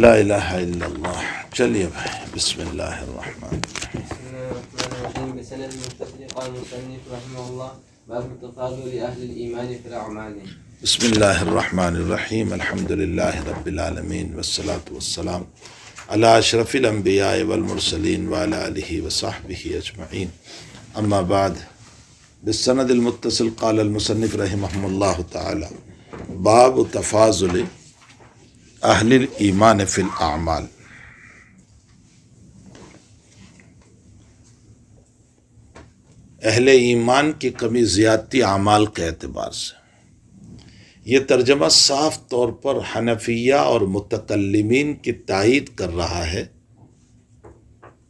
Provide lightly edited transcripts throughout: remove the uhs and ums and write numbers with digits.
لا الہ الا اللہ. چلیے بھائی، بسم اللہ الرحمن الرحیم. بسم الله الرحمن الرحيم. بسند متصل قال المصنف رحمه الله باب التفاضل لأهل الإيمان في الأعمال. بسم اللہ الرحمن الرحیم. الحمد للہ رب العالمین والصلاة والسلام علی اشرف الانبیاء والمرسلین وعلی آلہ وصحبہ اجمعین. اما بعد، بالسند المتصل قال المصنف رحمہ اللہ تعالی باب تفاضل اہل الایمان فی الاعمال. اہل ایمان کی کمی زیادتی اعمال کے اعتبار سے. یہ ترجمہ صاف طور پر حنفیہ اور متکلمین کی تائید کر رہا ہے.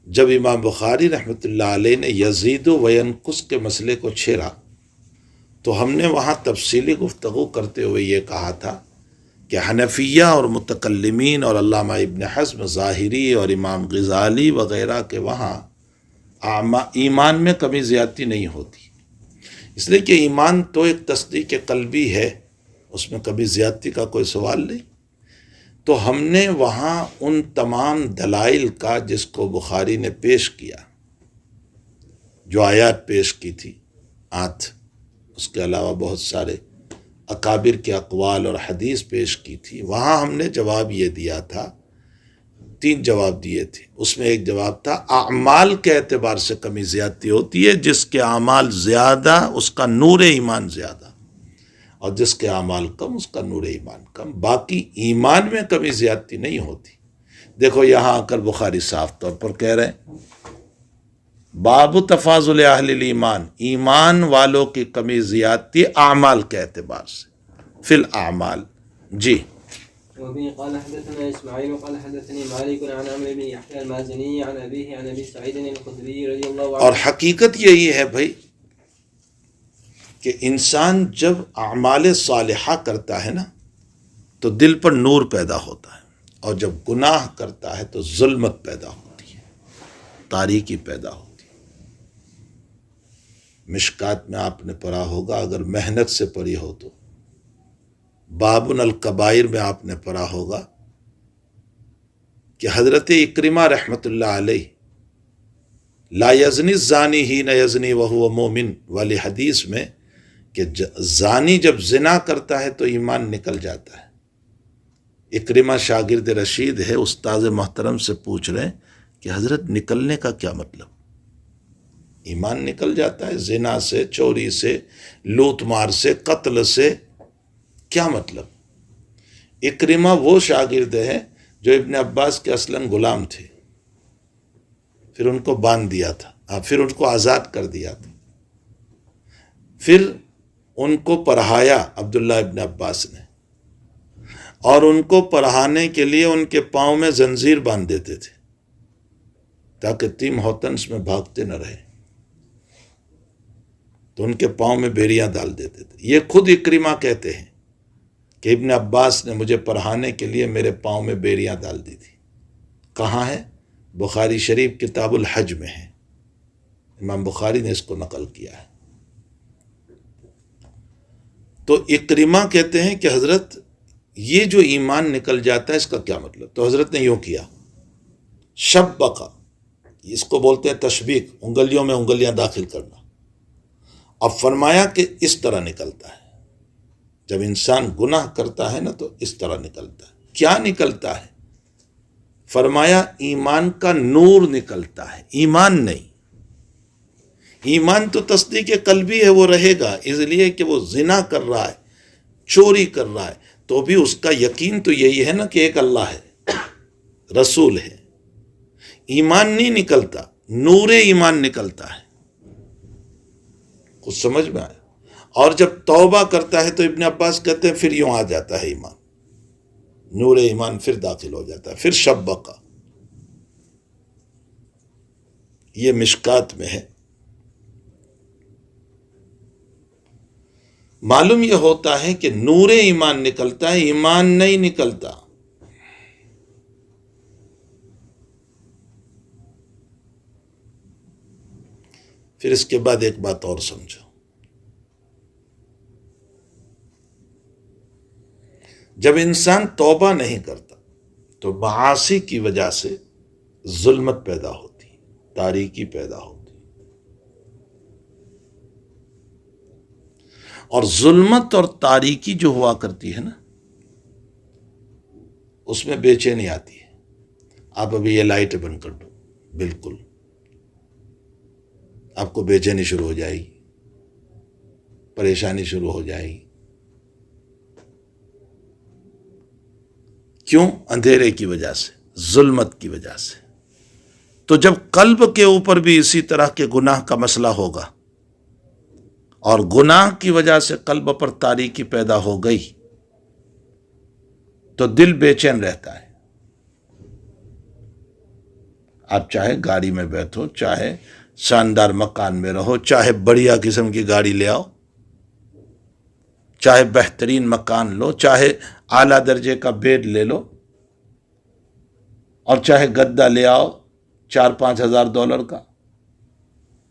جب امام بخاری رحمۃ اللہ علیہ نے یزید و ینقص کے مسئلے کو چھیڑا تو ہم نے وہاں تفصیلی گفتگو کرتے ہوئے یہ کہا تھا کہ حنفیہ اور متکلمین اور علامہ ابن حزم ظاہری اور امام غزالی وغیرہ کے وہاں ایمان میں کمی زیادتی نہیں ہوتی، اس لیے کہ ایمان تو ایک تصدیق قلبی ہے، اس میں کمی زیادتی کا کوئی سوال نہیں. تو ہم نے وہاں ان تمام دلائل کا جس کو بخاری نے پیش کیا، جو آیات پیش کی تھی 8، اس کے علاوہ بہت سارے اکابر کے اقوال اور حدیث پیش کی تھی، وہاں ہم نے جواب یہ دیا تھا، 3 جواب دیے تھے. اس میں ایک جواب تھا اعمال کے اعتبار سے کمی زیادتی ہوتی ہے، جس کے اعمال زیادہ اس کا نور ایمان زیادہ، اور جس کے اعمال کم اس کا نور ایمان کم. باقی ایمان میں کمی زیادتی نہیں ہوتی. دیکھو یہاں آ کر بخاری صاف طور پر کہہ رہے ہیں باب تفاضل اہل الایمان، ایمان والوں کی کمی زیادتی اعمال کے اعتبار سے فی الاعمال. جی. وبه قال حدثنا إسماعيل قال حدثني مالك عن عمرو بن يحيى المازني عن أبيه عن أبي سعيد الخدري رضي الله عنه. اور حقیقت یہی ہے بھائی کہ انسان جب اعمال صالحہ کرتا ہے نا تو دل پر نور پیدا ہوتا ہے، اور جب گناہ کرتا ہے تو ظلمت پیدا ہوتی ہے، تاریکی پیدا ہوتی ہے. مشکات میں آپ نے پڑھا ہوگا، اگر محنت سے پڑھی ہو تو باب الکبائر میں آپ نے پڑھا ہوگا کہ حضرت اکرمہ رحمۃ اللہ علیہ لا یزنی الزانی حین یزنی وہو مومن والی حدیث میں کہ زانی جب زنا کرتا ہے تو ایمان نکل جاتا ہے. اکرمہ شاگرد رشید ہے، استاد محترم سے پوچھ رہے ہیں کہ حضرت نکلنے کا کیا مطلب؟ ایمان نکل جاتا ہے زنا سے، چوری سے، لوٹ مار سے، قتل سے، کیا مطلب؟ اکرمہ وہ شاگرد ہے جو ابن عباس کے اصلاً غلام تھے، پھر ان کو باندھ دیا تھا، پھر ان کو آزاد کر دیا تھا، پھر ان کو پڑھایا عبداللہ ابن عباس نے، اور ان کو پڑھانے کے لیے ان کے پاؤں میں زنجیر باندھ دیتے تھے تاکہ تیم ہوتنس میں بھاگتے نہ رہے، تو ان کے پاؤں میں بیڑیاں ڈال دیتے تھے. یہ خود اکرمہ کہتے ہیں کہ ابن عباس نے مجھے پڑھانے کے لیے میرے پاؤں میں بیڑیاں ڈال دی تھی. کہاں ہے؟ بخاری شریف کتاب الحج میں ہے، امام بخاری نے اس کو نقل کیا ہے. تو اکرمہ کہتے ہیں کہ حضرت یہ جو ایمان نکل جاتا ہے اس کا کیا مطلب؟ تو حضرت نے یوں کیا، شبقہ، اس کو بولتے ہیں تشبیک، انگلیوں میں انگلیاں داخل کرنا. اب فرمایا کہ اس طرح نکلتا ہے، جب انسان گناہ کرتا ہے نا تو اس طرح نکلتا ہے. کیا نکلتا ہے؟ فرمایا ایمان کا نور نکلتا ہے، ایمان نہیں. ایمان تو تصدیق قلبی ہے، وہ رہے گا، اس لیے کہ وہ زنا کر رہا ہے، چوری کر رہا ہے تو بھی اس کا یقین تو یہی ہے نا کہ ایک اللہ ہے، رسول ہے. ایمان نہیں نکلتا، نور ایمان نکلتا ہے. کچھ سمجھ میں آیا؟ اور جب توبہ کرتا ہے تو ابن عباس کہتے ہیں پھر یوں آ جاتا ہے ایمان، نور ایمان پھر داخل ہو جاتا ہے، پھر شبقہ. یہ مشکات میں ہے. معلوم یہ ہوتا ہے کہ نور ایمان نکلتا ہے، ایمان نہیں نکلتا. پھر اس کے بعد ایک بات اور سمجھو، جب انسان توبہ نہیں کرتا، تو معاصی کی وجہ سے ظلمت پیدا ہوتی ہے، تاریکی پیدا ہوتی ہے، اور ظلمت اور تاریکی جو ہوا کرتی ہے نا، اس میں بے چینی آتی ہے۔ آپ ابھی یہ لائٹ بند کر دو، بالکل آپ کو بے چینی شروع ہو جائے گی، پریشانی شروع ہو جائے گی۔ کیوں؟ اندھیرے کی وجہ سے، ظلمت کی وجہ سے۔ تو جب قلب کے اوپر بھی اسی طرح کے گناہ کا مسئلہ ہوگا اور گناہ کی وجہ سے قلب پر تاریکی پیدا ہو گئی تو دل بے چین رہتا ہے۔ آپ چاہے گاڑی میں بیٹھو، چاہے شاندار مکان میں رہو، چاہے بڑھیا قسم کی گاڑی لے آؤ، چاہے بہترین مکان لو، چاہے اعلیٰ درجے کا بیڈ لے لو، اور چاہے گدا لے آؤ $4-5 ہزار کا،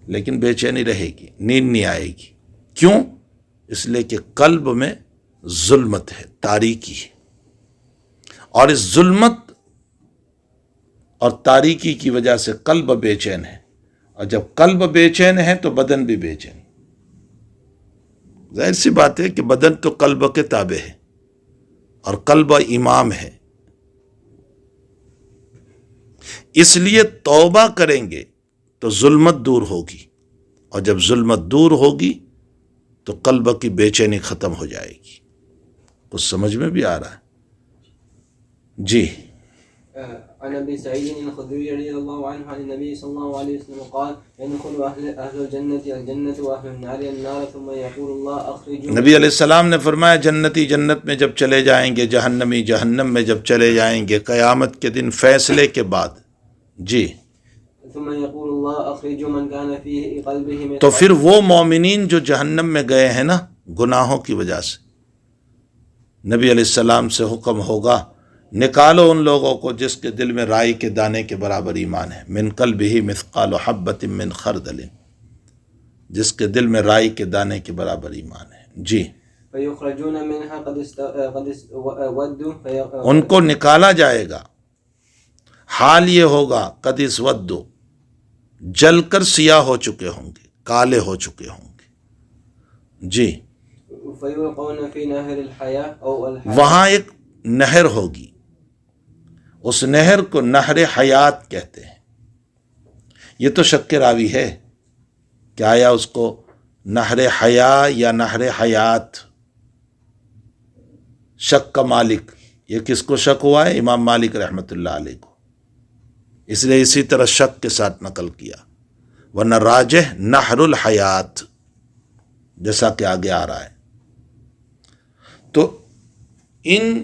لیکن بے چینی رہے گی، نیند نہیں آئے گی۔ کیوں؟ اس لیے کہ قلب میں ظلمت ہے، تاریکی ہے، اور اس ظلمت اور تاریکی کی وجہ سے قلب بے چین ہے، اور جب قلب بے چین ہے تو بدن بھی بے چین۔ ظاہر سی بات ہے کہ بدن تو قلب کے تابع ہے، اور قلب امام ہے۔ اس لیے توبہ کریں گے تو ظلمت دور ہوگی، اور جب ظلمت دور ہوگی تو قلب کی بے چینی ختم ہو جائے گی۔ کچھ سمجھ میں بھی آ رہا ہے؟ جی۔ عن ابي سعيد الخدري رضي الله عنه عن النبي صلى الله عليه وسلم قال يدخل اهل الجنه الجنه واهل النار النار ثم يقول الله اخرجوا۔ نبی علیہ السلام نے فرمایا جنتی جنت میں جب چلے جائیں گے، جہنمی جہنم میں جب چلے جائیں گے، قیامت کے دن فیصلے کے بعد۔ جی۔ ثم يقول الله اخرجوا من كان في قلبه مثقال۔ تو پھر وہ مومنین جو جہنم میں گئے ہیں نا گناہوں کی وجہ سے، نبی علیہ السلام سے حکم ہوگا نکالو ان لوگوں کو جس کے دل میں رائی کے دانے کے برابر ایمان ہے، من قلبہ مثقال حبۃ من خردل، جس کے دل میں رائی کے دانے کے برابر ایمان ہے۔ جی۔ فيخرجون منها قد ودوا، ان کو نکالا جائے گا، حال یہ ہوگا قد اسودوا، جل کر سیاہ ہو چکے ہوں گے، کالے ہو چکے ہوں گے۔ جی۔ فيلقون في نهر الحياة او الحياة، وہاں ایک نہر ہوگی، اس نہر کو نہر حیات کہتے ہیں۔ یہ تو شک راوی ہے کہ آیا اس کو نہر حیا یا نہر حیات، شک کا مالک۔ یہ کس کو شک ہوا ہے؟ امام مالک رحمۃ اللہ علیہ کو، اس لیے اسی طرح شک کے ساتھ نقل کیا، ورنہ راجح نہر الحیات جیسا کہ آگے آ رہا ہے۔ تو ان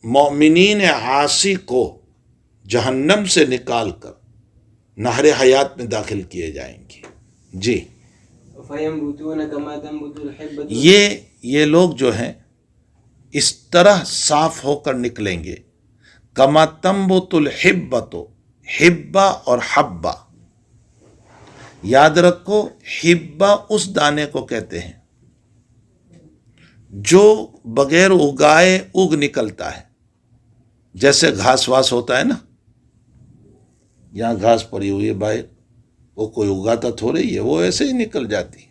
مومنین عاصی کو جہنم سے نکال کر نہر حیات میں داخل کیے جائیں گے۔ جی۔ فينبتون كما تنبت الحبة، یہ لوگ جو ہیں اس طرح صاف ہو کر نکلیں گے، کما تنبت الحبۃ، حبہ اور حبہ، یاد رکھو حبہ اس دانے کو کہتے ہیں جو بغیر اگائے اگ نکلتا ہے، جیسے گھاس واس ہوتا ہے نا، یہاں گھاس پڑی ہوئی ہے باہر، وہ کوئی اگاتا تھوڑے ہی ہے، وہ ایسے ہی نکل جاتی ہے۔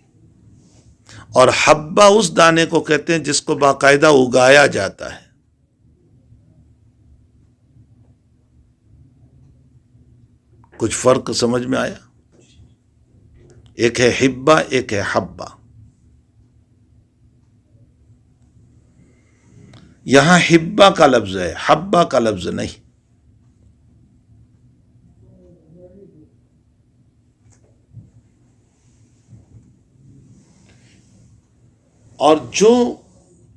اور حبہ اس دانے کو کہتے ہیں جس کو باقاعدہ اگایا جاتا ہے۔ کچھ فرق سمجھ میں آیا؟ ایک ہے حبہ، ایک ہے حبہ۔ یہاں حبہ کا لفظ ہے، حبہ کا لفظ نہیں۔ اور جو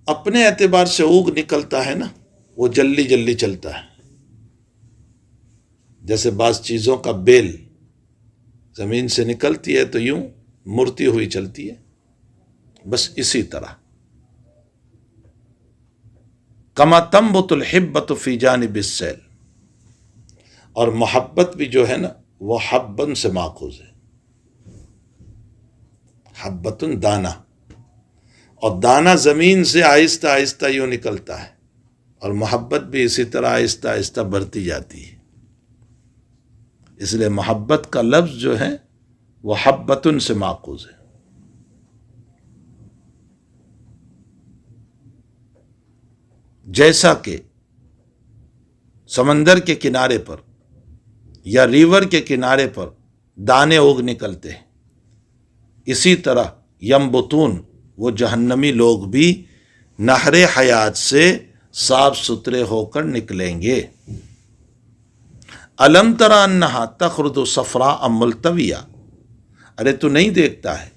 اپنے اعتبار سے اگ نکلتا ہے نا، وہ جلدی جلدی چلتا ہے، جیسے بعض چیزوں کا بیل زمین سے نکلتی ہے تو یوں مرتی ہوئی چلتی ہے، بس اسی طرح کما تنبت الحبۃ فی جانب السیل۔ اور محبت بھی جو ہے نا وہ حبن سے ماخوذ ہے، حبتن دانہ، اور دانہ زمین سے آہستہ آہستہ یوں نکلتا ہے اور محبت بھی اسی طرح آہستہ آہستہ بڑھتی جاتی ہے. اس لیے محبت کا لفظ جو ہے وہ حبتن سے ماخوذ ہے. جیسا کہ سمندر کے کنارے پر یا ریور کے کنارے پر دانے اگ نکلتے ہیں، اسی طرح ینبتون وہ جہنمی لوگ بھی نہر حیات سے صاف ستھرے ہو کر نکلیں گے. الم تری انہا تخرج صفراء ملتویہ، ارے تو نہیں دیکھتا ہے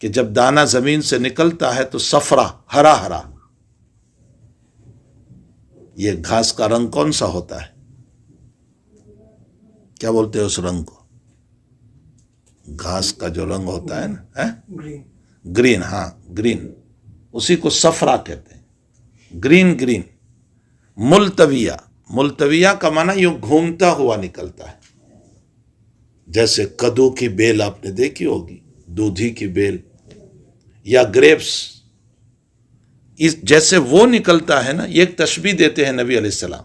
کہ جب دانہ زمین سے نکلتا ہے تو صفرا ہرا ہرا. یہ گھاس کا رنگ کون سا ہوتا ہے؟ کیا بولتے ہیں اس رنگ کو؟ گھاس کا جو رنگ ہوتا ہے نا، گرین. ہاں گرین، اسی کو صفرا کہتے ہیں. Green green. ملتویہ، ملتویہ کا معنی یوں گھومتا ہوا نکلتا ہے. جیسے کدو کی بیل آپ نے دیکھی ہوگی، دودھی کی بیل یا گریپس، جیسے وہ نکلتا ہے نا، یہ ایک تشبیہ دیتے ہیں نبی علیہ السلام.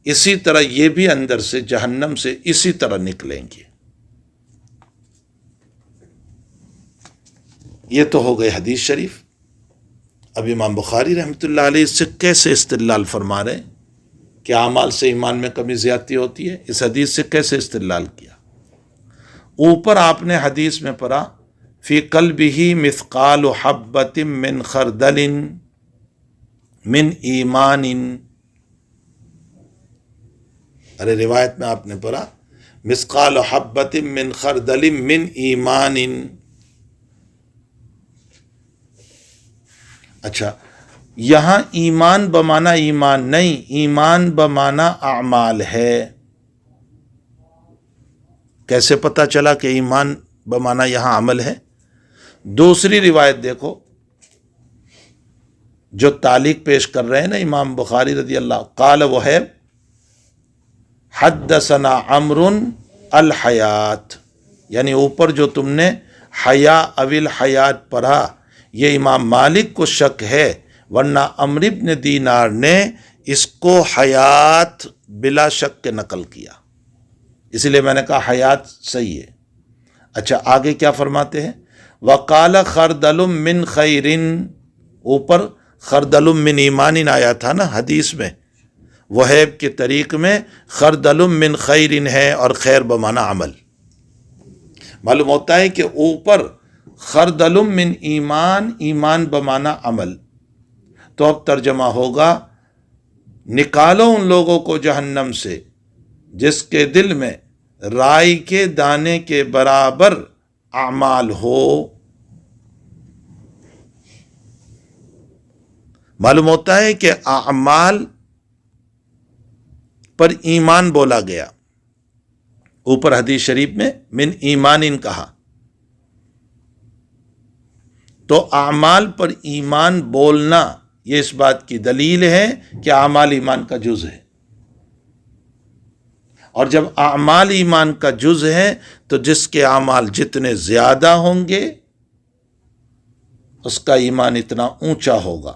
اسی طرح یہ بھی اندر سے جہنم سے اسی طرح نکلیں گے. یہ تو ہو گئے حدیث شریف. اب امام بخاری رحمۃ اللہ علیہ اس سے کیسے استدلال فرما رہے ہیں کہ اعمال سے ایمان میں کمی زیادتی ہوتی ہے؟ اس حدیث سے کیسے استدلال کیا؟ اوپر آپ نے حدیث میں پڑھا فی قلبہ مثقال حبۃ من خردل من ایمان. ارے روایت میں آپ نے پڑھا مثقال حبۃ من خردل من ایمان. اچھا، یہاں ایمان بمانا ایمان نہیں، ایمان بمانا اعمال ہے. کیسے پتا چلا کہ ایمان بمانا یہاں عمل ہے؟ دوسری روایت دیکھو جو تعلیق پیش کر رہے ہیں نا امام بخاری رضی اللہ، قال وہیب حدثنا عمرو الحیات، یعنی اوپر جو تم نے حیا اویل حیات پڑھا، یہ امام مالک کو شک ہے، ورنہ عمرو بن دینار نے اس کو حیات بلا شک کے نقل کیا. اسی لیے میں نے کہا حیات صحیح ہے. اچھا آگے کیا فرماتے ہیں؟ وقال خردل من خیر، اوپر خردل من ایمان آیا تھا نا حدیث میں، وہیب کے طریق میں خردل من خیر ہے اور خیر بمانا عمل. معلوم ہوتا ہے کہ اوپر خردل من ایمان، ایمان بمانا عمل. تو اب ترجمہ ہوگا نکالو ان لوگوں کو جہنم سے جس کے دل میں رائی کے دانے کے برابر اعمال ہو. معلوم ہوتا ہے کہ اعمال پر ایمان بولا گیا. اوپر حدیث شریف میں من ایمان کہا، تو اعمال پر ایمان بولنا یہ اس بات کی دلیل ہے کہ اعمال ایمان کا جز ہے. اور جب اعمال ایمان کا جز ہے تو جس کے اعمال جتنے زیادہ ہوں گے اس کا ایمان اتنا اونچا ہوگا،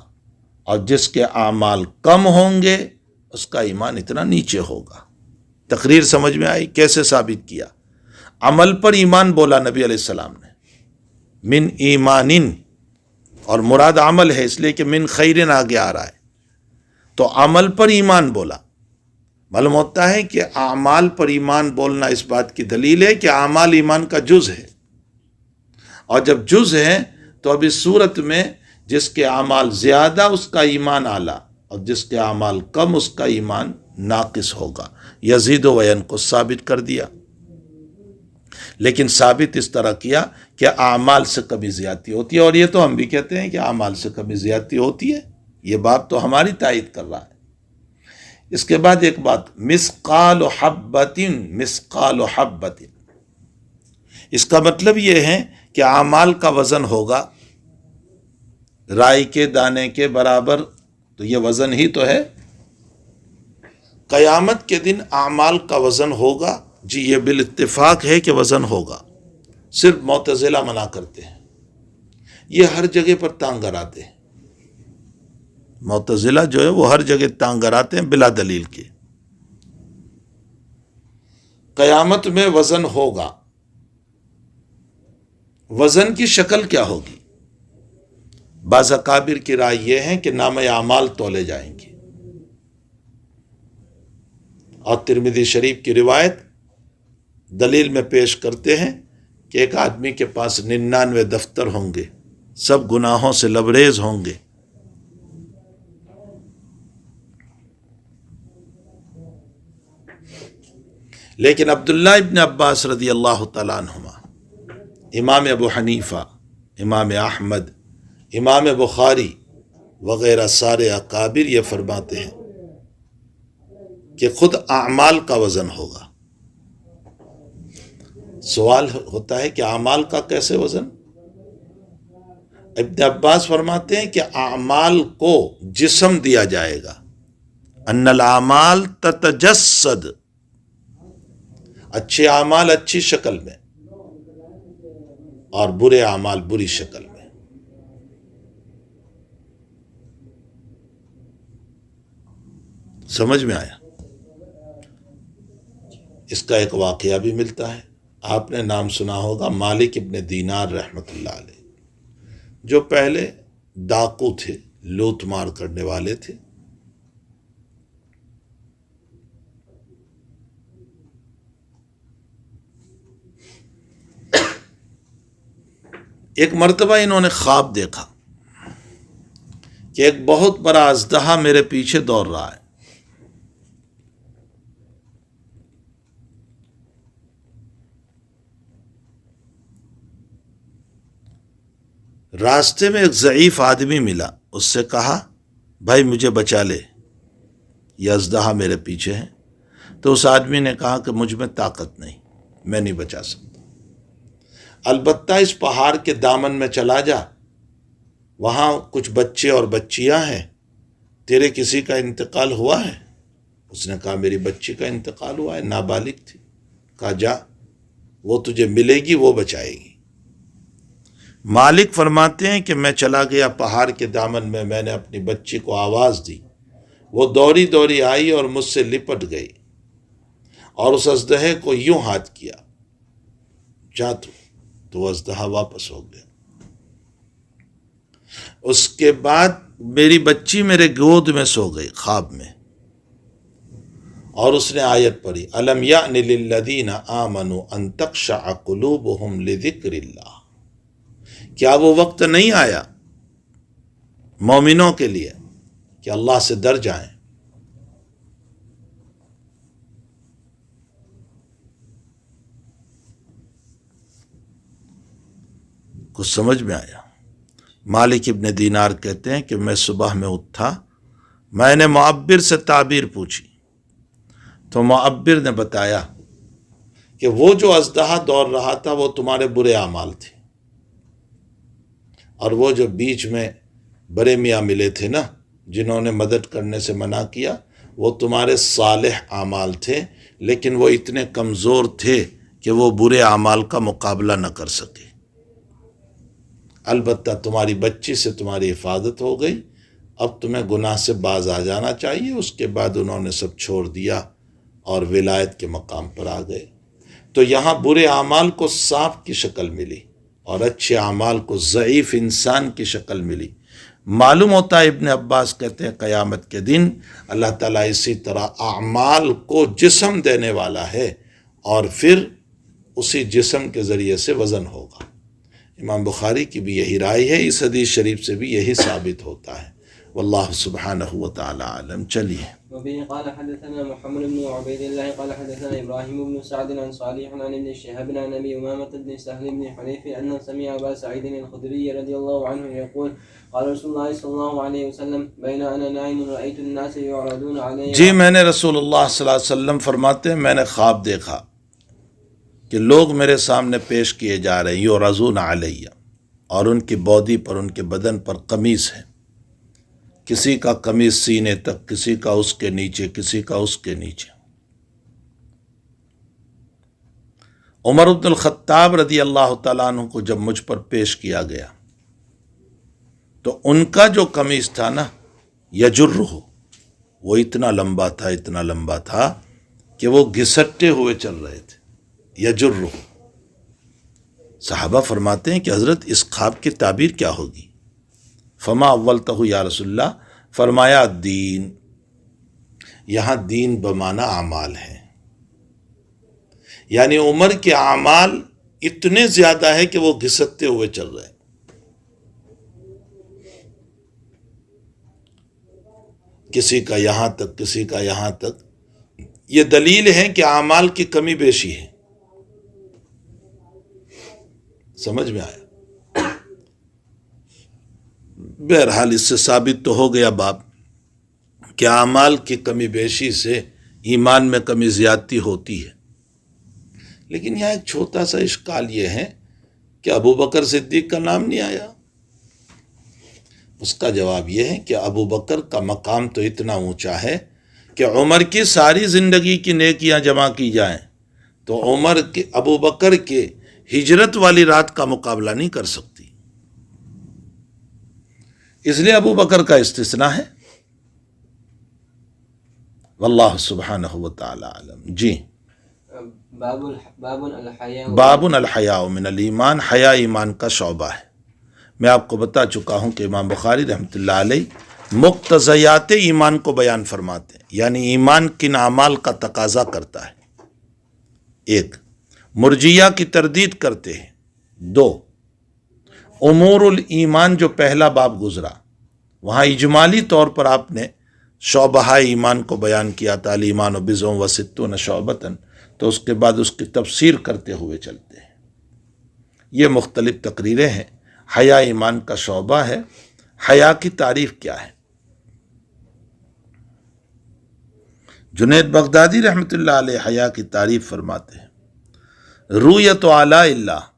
اور جس کے اعمال کم ہوں گے اس کا ایمان اتنا نیچے ہوگا. تقریر سمجھ میں آئی؟ کیسے ثابت کیا؟ عمل پر ایمان بولا نبی علیہ السلام نے، من ایمانن، اور مراد عمل ہے اس لیے کہ من خیرن آگے آ رہا ہے، تو عمل پر ایمان بولا. معلوم ہوتا ہے کہ اعمال پر ایمان بولنا اس بات کی دلیل ہے کہ اعمال ایمان کا جز ہے. اور جب جز ہے تو اب اس صورت میں جس کے اعمال زیادہ اس کا ایمان اعلیٰ، اور جس کے اعمال کم اس کا ایمان ناقص ہوگا. یزید و ینقص ثابت کر دیا، لیکن ثابت اس طرح کیا کہ اعمال سے کمی زیادتی ہوتی ہے. اور یہ تو ہم بھی کہتے ہیں کہ اعمال سے کمی زیادتی ہوتی ہے، یہ بات تو ہماری تائید کر رہا ہے. اس کے بعد ایک بات، مثقال حبۃ، مثقال حبۃ، اس کا مطلب یہ ہے کہ اعمال کا وزن ہوگا رائی کے دانے کے برابر. تو یہ وزن ہی تو ہے. قیامت کے دن اعمال کا وزن ہوگا، جی یہ بالاتفاق ہے کہ وزن ہوگا. صرف معتزلہ منع کرتے ہیں، یہ ہر جگہ پر تانگ آتے ہیں. معتزلہ جو ہے وہ ہر جگہ تانگراتے ہیں بلا دلیل کے۔ قیامت میں وزن ہوگا، وزن کی شکل کیا ہوگی؟ بعض اکابر کی رائے یہ ہے کہ نام اعمال تولے جائیں گے، اور ترمذی شریف کی روایت دلیل میں پیش کرتے ہیں کہ ایک آدمی کے پاس 99 دفتر ہوں گے، سب گناہوں سے لبریز ہوں گے۔ لیکن عبداللہ ابن عباس رضی اللہ تعالیٰ عنہما، امام ابو حنیفہ، امام احمد، امام بخاری وغیرہ سارے اکابر یہ فرماتے ہیں کہ خود اعمال کا وزن ہوگا۔ سوال ہوتا ہے کہ اعمال کا کیسے وزن؟ ابن عباس فرماتے ہیں کہ اعمال کو جسم دیا جائے گا، ان الاعمال تتجسد، اچھے اعمال اچھی شکل میں اور برے اعمال بری شکل میں۔ سمجھ میں آیا؟ اس کا ایک واقعہ بھی ملتا ہے، آپ نے نام سنا ہوگا مالک ابن دینار رحمۃ اللہ علیہ، جو پہلے ڈاکو تھے، لوٹ مار کرنے والے تھے۔ ایک مرتبہ انہوں نے خواب دیکھا کہ ایک بہت بڑا اژدہا میرے پیچھے دوڑ رہا ہے۔ راستے میں ایک ضعیف آدمی ملا، اس سے کہا بھائی مجھے بچا لے، یہ اژدہا میرے پیچھے ہے۔ تو اس آدمی نے کہا کہ مجھ میں طاقت نہیں، میں نہیں بچا سکتا، البتہ اس پہاڑ کے دامن میں چلا جا، وہاں کچھ بچے اور بچیاں ہیں، تیرے کسی کا انتقال ہوا ہے؟ اس نے کہا میری بچی کا انتقال ہوا ہے، نابالغ تھی۔ کہا جا، وہ تجھے ملے گی، وہ بچائے گی۔ مالک فرماتے ہیں کہ میں چلا گیا پہاڑ کے دامن میں، میں نے اپنی بچی کو آواز دی، وہ دوڑی دوڑی آئی اور مجھ سے لپٹ گئی، اور اس اژدہے کو یوں ہاتھ کیا، جا تو وہ اژدہا واپس ہو گیا۔ اس کے بعد میری بچی میرے گود میں سو گئی خواب میں، اور اس نے آیت پڑھی الم یأن للذین آمنوا ان تخشع قلوبہم لذکر اللہ، کیا وہ وقت نہیں آیا مومنوں کے لیے کہ اللہ سے ڈر جائیں؟ کچھ سمجھ میں آیا؟ مالک ابن دینار کہتے ہیں کہ میں صبح میں اٹھا، میں نے معبر سے تعبیر پوچھی، تو معبر نے بتایا کہ وہ جو اژدہا دوڑ رہا تھا وہ تمہارے برے اعمال تھے، اور وہ جو بیچ میں بڑے میاں ملے تھے نا، جنہوں نے مدد کرنے سے منع کیا، وہ تمہارے صالح اعمال تھے، لیکن وہ اتنے کمزور تھے کہ وہ برے اعمال کا مقابلہ نہ کر سکے۔ البتہ تمہاری بچی سے تمہاری حفاظت ہو گئی، اب تمہیں گناہ سے باز آ جانا چاہیے۔ اس کے بعد انہوں نے سب چھوڑ دیا اور ولایت کے مقام پر آ گئے۔ تو یہاں برے اعمال کو سانپ کی شکل ملی اور اچھے اعمال کو ضعیف انسان کی شکل ملی۔ معلوم ہوتا ہے ابن عباس کہتے ہیں قیامت کے دن اللہ تعالیٰ اسی طرح اعمال کو جسم دینے والا ہے، اور پھر اسی جسم کے ذریعے سے وزن ہوگا۔ امام بخاری کی بھی یہی رائے ہے، اس حدیث شریف سے بھی یہی ثابت ہوتا ہے۔ واللہ سبحانہ وتعالی عالم۔ چلیے۔ وبه قال حدثنا محمد بن عبيد الله قال حدثنا إبراهيم بن سعد عن صالح عن ابن شهاب عن أبي أمامة بن سهل بن حنيف أن سمع أبا سعيد الخدري رضي الله عنه يقول قال رسول الله صلى الله عليه وسلم بين أنا نائم رأيت الناس يعرضون علي۔ جی میں نے رسول اللہ صلی اللہ علیہ وسلم فرماتے ہیں میں نے خواب دیکھا کہ لوگ میرے سامنے پیش کیے جا رہے ہیں، یعرضون علی، اور ان کی باڈی پر، ان کے بدن پر قمیص ہے، کسی کا قمیص سینے تک، کسی کا اس کے نیچے، کسی کا اس کے نیچے۔ عمر بن الخطاب رضی اللہ تعالیٰ عنہ کو جب مجھ پر پیش کیا گیا تو ان کا جو قمیص تھا نا یجرہ، وہ اتنا لمبا تھا کہ وہ گھسٹتے ہوئے چل رہے تھے. یجرہ. صحابہ فرماتے ہیں کہ حضرت اس خواب کی تعبیر کیا ہوگی؟ فما اولتہ یا رسول اللہ، فرمایا دین. یہاں دین بمعنی اعمال ہے، یعنی عمر کے اعمال اتنے زیادہ ہے کہ وہ گھسٹتے ہوئے چل رہے ہیں. کسی کا یہاں تک، کسی کا یہاں تک. یہ دلیل ہے کہ اعمال کی کمی بیشی ہے. سمجھ میں آیا؟ بہرحال اس سے ثابت تو ہو گیا باب کہ اعمال کی کمی بیشی سے ایمان میں کمی زیادتی ہوتی ہے. لیکن یہاں ایک چھوٹا سا اشکال یہ ہے کہ ابو بکر صدیق کا نام نہیں آیا. اس کا جواب یہ ہے کہ ابو بکر کا مقام تو اتنا اونچا ہے کہ عمر کی ساری زندگی کی نیکیاں جمع کی جائیں تو عمر کے ابو بکر کے ہجرت والی رات کا مقابلہ نہیں کر سکتی. اس لیے ابو بکر کا استثناء ہے. واللہ سبحانہ وتعالی عالم. جی. باب الحیاء من الایمان، حیا ایمان کا شعبہ ہے. میں آپ کو بتا چکا ہوں کہ امام بخاری رحمۃ اللہ علیہ مقتضیات ایمان کو بیان فرماتے ہیں، یعنی ایمان کن اعمال کا تقاضا کرتا ہے. ایک، مرجیہ کی تردید کرتے ہیں. دو، امور الایمان جو پہلا باب گزرا وہاں اجمالی طور پر آپ نے شعبہ ایمان کو بیان کیا تھا، الایمان بضع و ستون شعبۃ، تو اس کے بعد اس کی تفسیر کرتے ہوئے چلتے ہیں. یہ مختلف تقریریں ہیں. حیا ایمان کا شعبہ ہے. حیا کی تعریف کیا ہے؟ جنید بغدادی رحمۃ اللہ علیہ حیا کی تعریف فرماتے ہیں: رؤیت اعلیٰ اللہ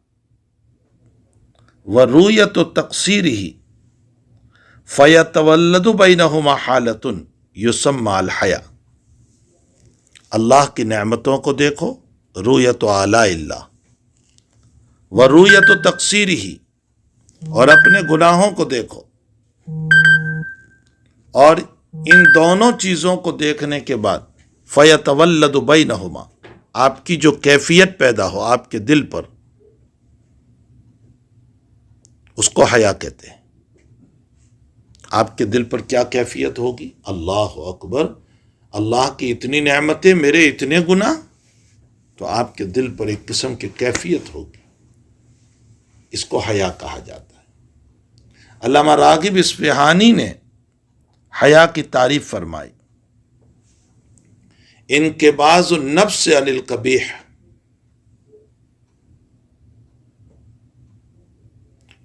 و رؤیت تقصیرہ فیتولد بینہما حالۃ یسمى الحیا. اللہ کی نعمتوں کو دیکھو، رؤیت اعلیٰ اللہ، و رؤیت تقصیرہ، اور اپنے گناہوں کو دیکھو، اور ان دونوں چیزوں کو دیکھنے کے بعد فیتولد بینہما، آپ کی جو کیفیت پیدا ہو آپ کے دل پر، اس کو حیا کہتے ہیں. آپ کے دل پر کیا کیفیت ہوگی؟ اللہ اکبر، اللہ کی اتنی نعمتیں، میرے اتنے گناہ، تو آپ کے دل پر ایک قسم کی کیفیت ہوگی. اس کو حیا کہا جاتا ہے. علامہ راغب اصفہانی نے حیا کی تعریف فرمائی: انقباض النفس عن القبیح،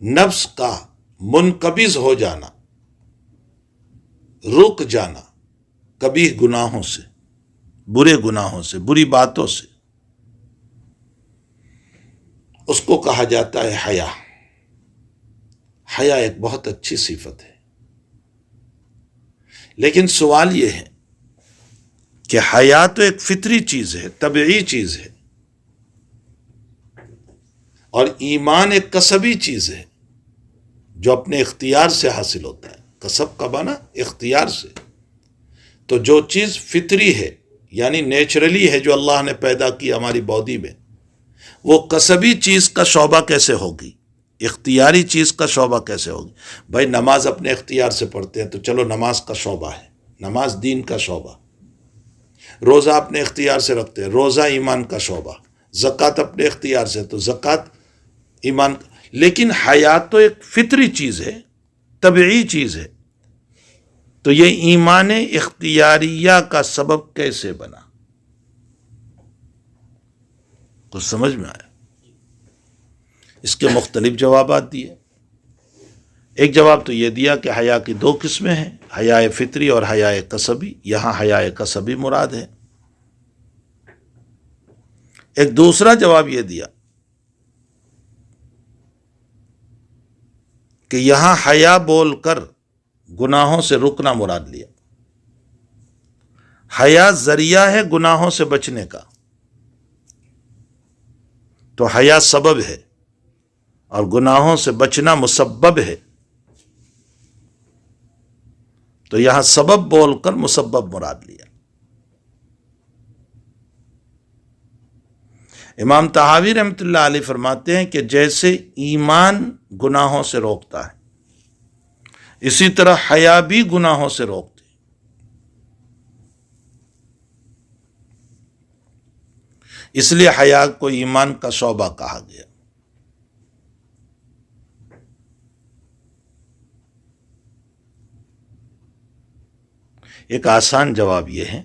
نفس کا منقبض ہو جانا، رک جانا قبیح گناہوں سے، برے گناہوں سے، بری باتوں سے، اس کو کہا جاتا ہے حیا. حیا ایک بہت اچھی صفت ہے. لیکن سوال یہ ہے کہ حیا تو ایک فطری چیز ہے، طبعی چیز ہے، اور ایمان ایک کسبی چیز ہے جو اپنے اختیار سے حاصل ہوتا ہے. کسب کا معنی اختیار سے. تو جو چیز فطری ہے یعنی نیچرلی ہے، جو اللہ نے پیدا کی ہماری باڈی میں، وہ کسبی چیز کا شعبہ کیسے ہوگی؟ اختیاری چیز کا شعبہ کیسے ہوگی؟ بھائی نماز اپنے اختیار سے پڑھتے ہیں تو چلو نماز کا شعبہ ہے، نماز دین کا شعبہ. روزہ اپنے اختیار سے رکھتے ہیں، روزہ ایمان کا شعبہ. زکوٰۃ اپنے اختیار سے، تو زکوٰۃ ایمان کا. لیکن حیا تو ایک فطری چیز ہے، طبعی چیز ہے. تو یہ ایمان اختیاریہ کا سبب کیسے بنا؟ کچھ سمجھ میں آیا؟ اس کے مختلف جوابات دیے. ایک جواب تو یہ دیا کہ حیا کی دو قسمیں ہیں، حیا فطری اور حیا کسبی. یہاں حیا کسبی مراد ہے. ایک دوسرا جواب یہ دیا کہ یہاں حیا بول کر گناہوں سے رکنا مراد لیا. حیا ذریعہ ہے گناہوں سے بچنے کا، تو حیا سبب ہے اور گناہوں سے بچنا مسبب ہے. تو یہاں سبب بول کر مسبب مراد لیا۔ امام طحاوی رحمۃ اللہ علیہ فرماتے ہیں کہ جیسے ایمان گناہوں سے روکتا ہے، اسی طرح حیا بھی گناہوں سے روکتی۔ اس لیے حیا کو ایمان کا شعبہ کہا گیا۔ ایک آسان جواب یہ ہے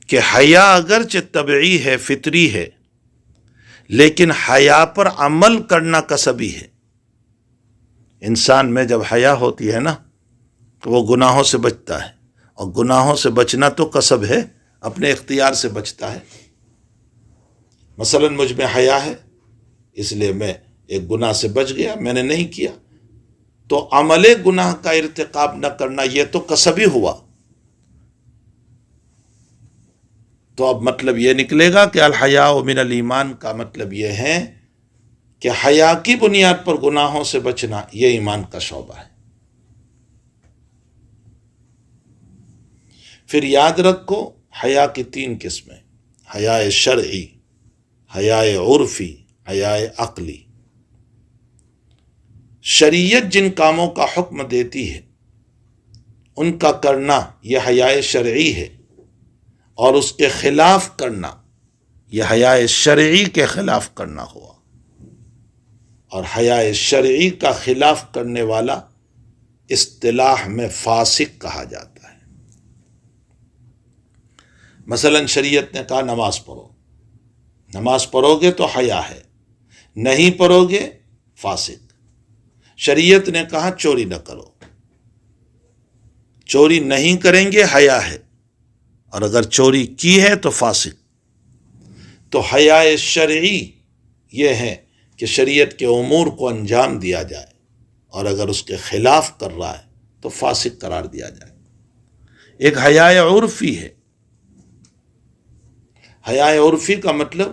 کہ حیا اگرچہ طبعی ہے، فطری ہے، لیکن حیا پر عمل کرنا کسبی ہے۔ انسان میں جب حیا ہوتی ہے نا تو وہ گناہوں سے بچتا ہے، اور گناہوں سے بچنا تو کسب ہے، اپنے اختیار سے بچتا ہے۔ مثلا مجھ میں حیا ہے، اس لیے میں ایک گناہ سے بچ گیا، میں نے نہیں کیا، تو عمل گناہ کا ارتکاب نہ کرنا یہ تو کسبی ہوا۔ تو اب مطلب یہ نکلے گا کہ الحیاء من الایمان کا مطلب یہ ہے کہ حیا کی بنیاد پر گناہوں سے بچنا یہ ایمان کا شعبہ ہے۔ پھر یاد رکھو حیا کی 3 قسمیں: حیا شرعی، حیا عرفی، حیا عقلی۔ شریعت جن کاموں کا حکم دیتی ہے ان کا کرنا یہ حیا شرعی ہے، اور اس کے خلاف کرنا یہ حیا شرعی کے خلاف کرنا ہوا، اور حیا شرعی کا خلاف کرنے والا اصطلاح میں فاسق کہا جاتا ہے۔ مثلا شریعت نے کہا نماز پڑھو، نماز پڑھو گے تو حیا ہے، نہیں پڑھو گے فاسق۔ شریعت نے کہا چوری نہ کرو، چوری نہیں کریں گے حیا ہے، اور اگر چوری کی ہے تو فاسق۔ تو حیا شرعی یہ ہے کہ شریعت کے امور کو انجام دیا جائے، اور اگر اس کے خلاف کر رہا ہے تو فاسق قرار دیا جائے۔ ایک حیا عرفی ہے۔ حیا عرفی کا مطلب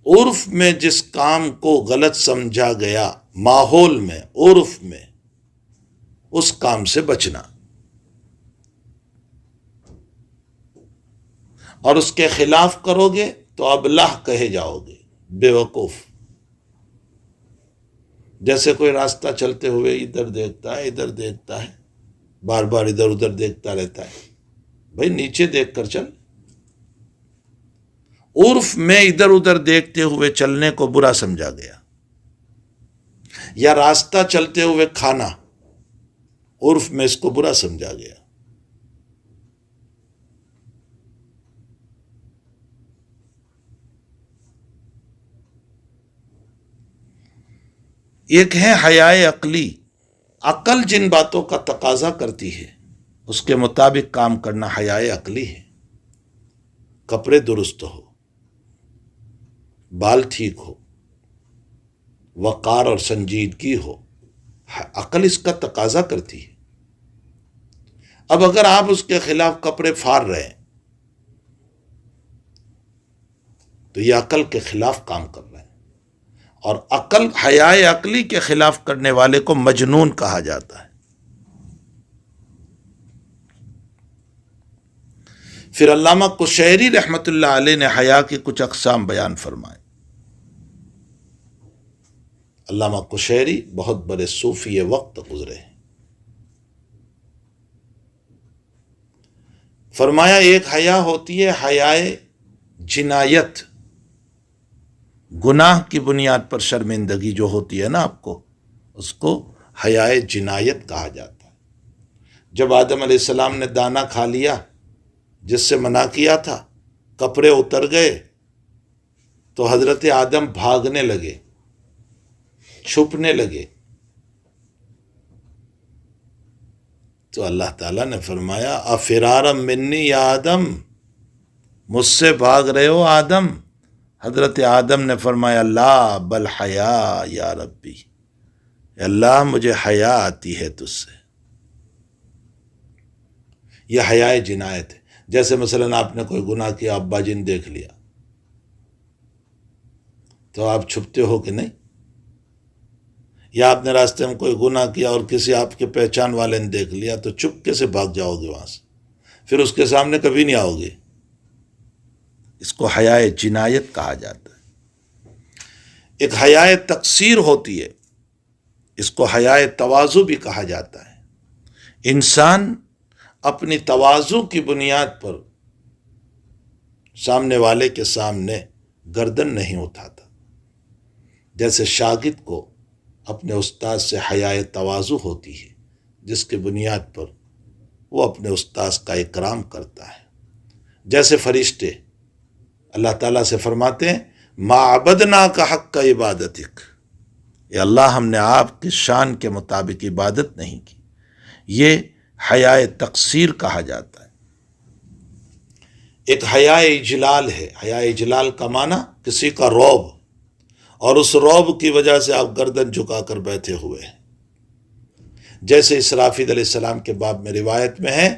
عرف میں جس کام کو غلط سمجھا گیا، ماحول میں، عرف میں، اس کام سے بچنا، اور اس کے خلاف کرو گے تو ابلہ کہے جاؤ گے، بے وقوف۔ جیسے کوئی راستہ چلتے ہوئے ادھر دیکھتا ہے ادھر دیکھتا ہے، بار بار ادھر ادھر دیکھتا رہتا ہے، بھائی نیچے دیکھ کر چل۔ عرف میں ادھر ادھر دیکھتے ہوئے چلنے کو برا سمجھا گیا، یا راستہ چلتے ہوئے کھانا، عرف میں اس کو برا سمجھا گیا۔ ایک ہے حیا عقلی۔ عقل جن باتوں کا تقاضا کرتی ہے اس کے مطابق کام کرنا حیا عقلی ہے۔ کپڑے درست ہو، بال ٹھیک ہو، وقار اور سنجیدگی ہو، عقل اس کا تقاضا کرتی ہے۔ اب اگر آپ اس کے خلاف کپڑے پھاڑ رہے ہیں تو یہ عقل کے خلاف کام کر رہے ہیں، اور عقل حیا عقلی کے خلاف کرنے والے کو مجنون کہا جاتا ہے۔ پھر علامہ قشیری رحمۃ اللہ علیہ نے حیا کی کچھ اقسام بیان فرمائے۔ علامہ قشیری بہت بڑے صوفی وقت گزرے ہیں۔ فرمایا ایک حیا ہوتی ہے حیا جنایت، گناہ کی بنیاد پر شرمندگی جو ہوتی ہے نا آپ کو، اس کو حیا جنایت کہا جاتا ہے۔ جب آدم علیہ السلام نے دانا کھا لیا جس سے منع کیا تھا، کپڑے اتر گئے تو حضرت آدم بھاگنے لگے، چھپنے لگے، تو اللہ تعالیٰ نے فرمایا افرارم منی یا آدم، مجھ سے بھاگ رہے ہو آدم؟ حضرت آدم نے فرمایا لا بل حیا یا ربی، اللہ مجھے حیا آتی ہے تجھ سے۔ یہ حیا جنایت ہے۔ جیسے مثلا آپ نے کوئی گناہ کیا، ابا جن دیکھ لیا تو آپ چھپتے ہو کہ نہیں؟ یا آپ نے راستے میں کوئی گناہ کیا اور کسی آپ کے پہچان والے نے دیکھ لیا تو چپکے سے بھاگ جاؤ گے وہاں سے، پھر اس کے سامنے کبھی نہیں آؤ گے۔ اس کو حیاء جنایت کہا جاتا ہے۔ ایک حیاء تقصیر ہوتی ہے، اس کو حیاء تواضع بھی کہا جاتا ہے۔ انسان اپنی تواضع کی بنیاد پر سامنے والے کے سامنے گردن نہیں اٹھاتا، جیسے شاگرد کو اپنے استاد سے حیاء تواضع ہوتی ہے، جس کی بنیاد پر وہ اپنے استاد کا اکرام کرتا ہے۔ جیسے فرشتے اللہ تعالیٰ سے فرماتے ہیں ما عبدناک حق عبادتک، یا اللہ ہم نے آپ کی شان کے مطابق عبادت نہیں کی۔ یہ حیاء تقصیر کہا جاتا ہے۔ ایک حیاء اجلال ہے۔ حیاء اجلال کا معنی کسی کا رعب، اور اس رعب کی وجہ سے آپ گردن جھکا کر بیٹھے ہوئے ہیں۔ جیسے اسرافیل علیہ السلام کے باب میں روایت میں ہے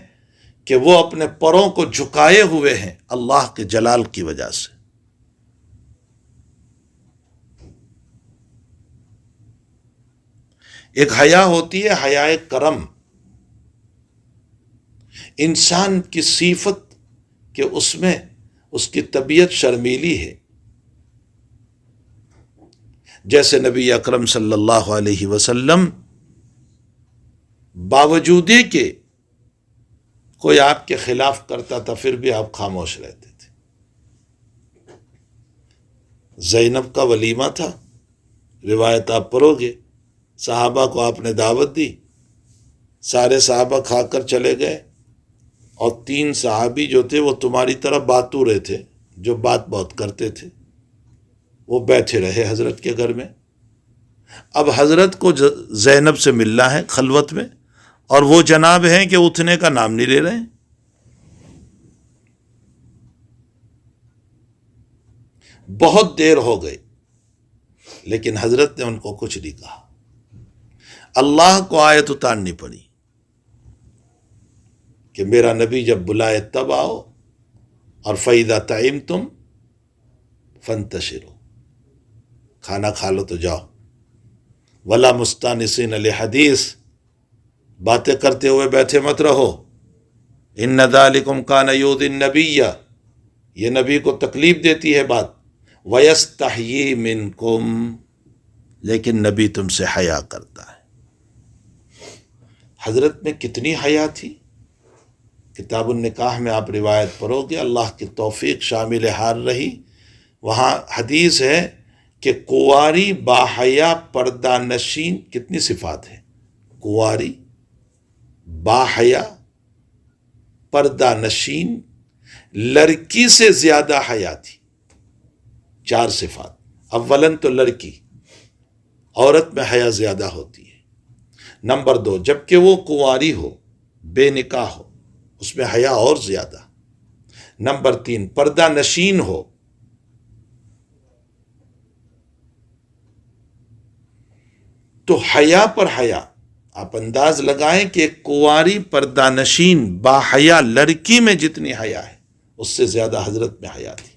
کہ وہ اپنے پروں کو جھکائے ہوئے ہیں اللہ کے جلال کی وجہ سے۔ ایک حیا ہوتی ہے حیاء کرم، انسان کی صفت کہ اس میں اس کی طبیعت شرمیلی ہے۔ جیسے نبی اکرم صلی اللہ علیہ وسلم باوجود کہ کوئی آپ کے خلاف کرتا تھا پھر بھی آپ خاموش رہتے تھے۔ زینب کا ولیمہ تھا، روایت آپ پڑھو گے، صحابہ کو آپ نے دعوت دی، سارے صحابہ کھا کر چلے گئے، اور 3 صحابی جو تھے وہ تمہاری طرح باتورے تھے، جو بات بہت کرتے تھے، وہ بیٹھے رہے حضرت کے گھر میں۔ اب حضرت کو زینب سے ملنا ہے خلوت میں، اور وہ جناب ہیں کہ اٹھنے کا نام نہیں لے رہے ہیں۔ بہت دیر ہو گئی، لیکن حضرت نے ان کو کچھ نہیں کہا۔ اللہ کو آیت اتارنی پڑی کہ میرا نبی جب بلائے تب آؤ، اور فَإِذَا طَعِمْتُمْ فَانْتَشِرُوا، کھانا کھا لو تو جاؤ، وَلَا مُسْتَانِسِينَ لِحَدِيثٍ، باتیں کرتے ہوئے بیٹھے مت رہو، إِنَّ ذَلِكُمْ كَانَ يُؤْذِي النَّبِيَّ، یہ نبی کو تکلیف دیتی ہے بات، وَيَسْتَحْيِي مِنْكُمْ، لیکن نبی تم سے حیا کرتا ہے۔ حضرت میں کتنی حیا تھی۔ کتاب النکاح میں آپ روایت پڑھو گے، اللہ کی توفیق شامل حال رہی، وہاں حدیث ہے کہ کنواری باحیا پردہ نشین، کتنی صفات ہیں، کنواری باحیا پردہ نشین، لڑکی سے زیادہ حیا تھی۔ 4 صفات۔ اولاً تو لڑکی، عورت میں حیا زیادہ ہوتی ہے۔ نمبر 2، جبکہ وہ کنواری ہو، بے نکاح ہو، اس میں حیا اور زیادہ۔ نمبر 3، پردہ نشین ہو۔ تو حیا پر حیا، آپ انداز لگائیں کہ ایک کنواری پردہ نشین باحیا لڑکی میں جتنی حیا ہے، اس سے زیادہ حضرت میں حیا تھی۔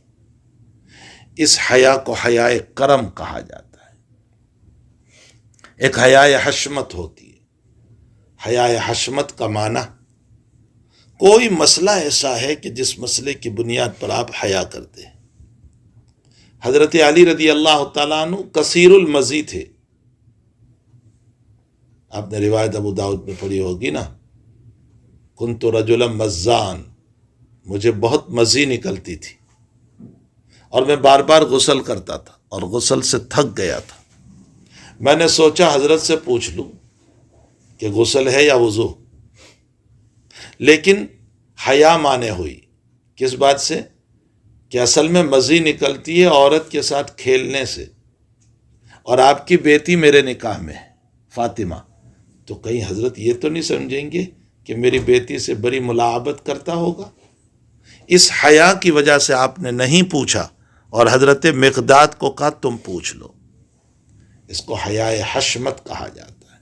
اس حیا کو حیاء کرم کہا جاتا ہے۔ ایک حیاء حشمت ہوتی ہے۔ حیاء حشمت کا معنی کوئی مسئلہ ایسا ہے کہ جس مسئلے کی بنیاد پر آپ حیا کرتے ہیں۔ حضرت علی رضی اللہ تعالیٰ عنہ کثیر المزی تھے۔ آپ نے روایت ابو داؤد میں پڑھی ہوگی نا، کنت رجلا مزان، مجھے بہت مزی نکلتی تھی، اور میں بار بار غسل کرتا تھا، اور غسل سے تھک گیا تھا۔ میں نے سوچا حضرت سے پوچھ لوں کہ غسل ہے یا وضو، لیکن حیا مانے ہوئی کس بات سے کہ اصل میں مزی نکلتی ہے عورت کے ساتھ کھیلنے سے، اور آپ کی بیٹی میرے نکاح میں ہے فاطمہ، تو کہیں حضرت یہ تو نہیں سمجھیں گے کہ میری بیٹی سے بڑی ملاعبت کرتا ہوگا۔ اس حیا کی وجہ سے آپ نے نہیں پوچھا، اور حضرت مقداد کو کہا تم پوچھ لو۔ اس کو حیاء حشمت کہا جاتا ہے۔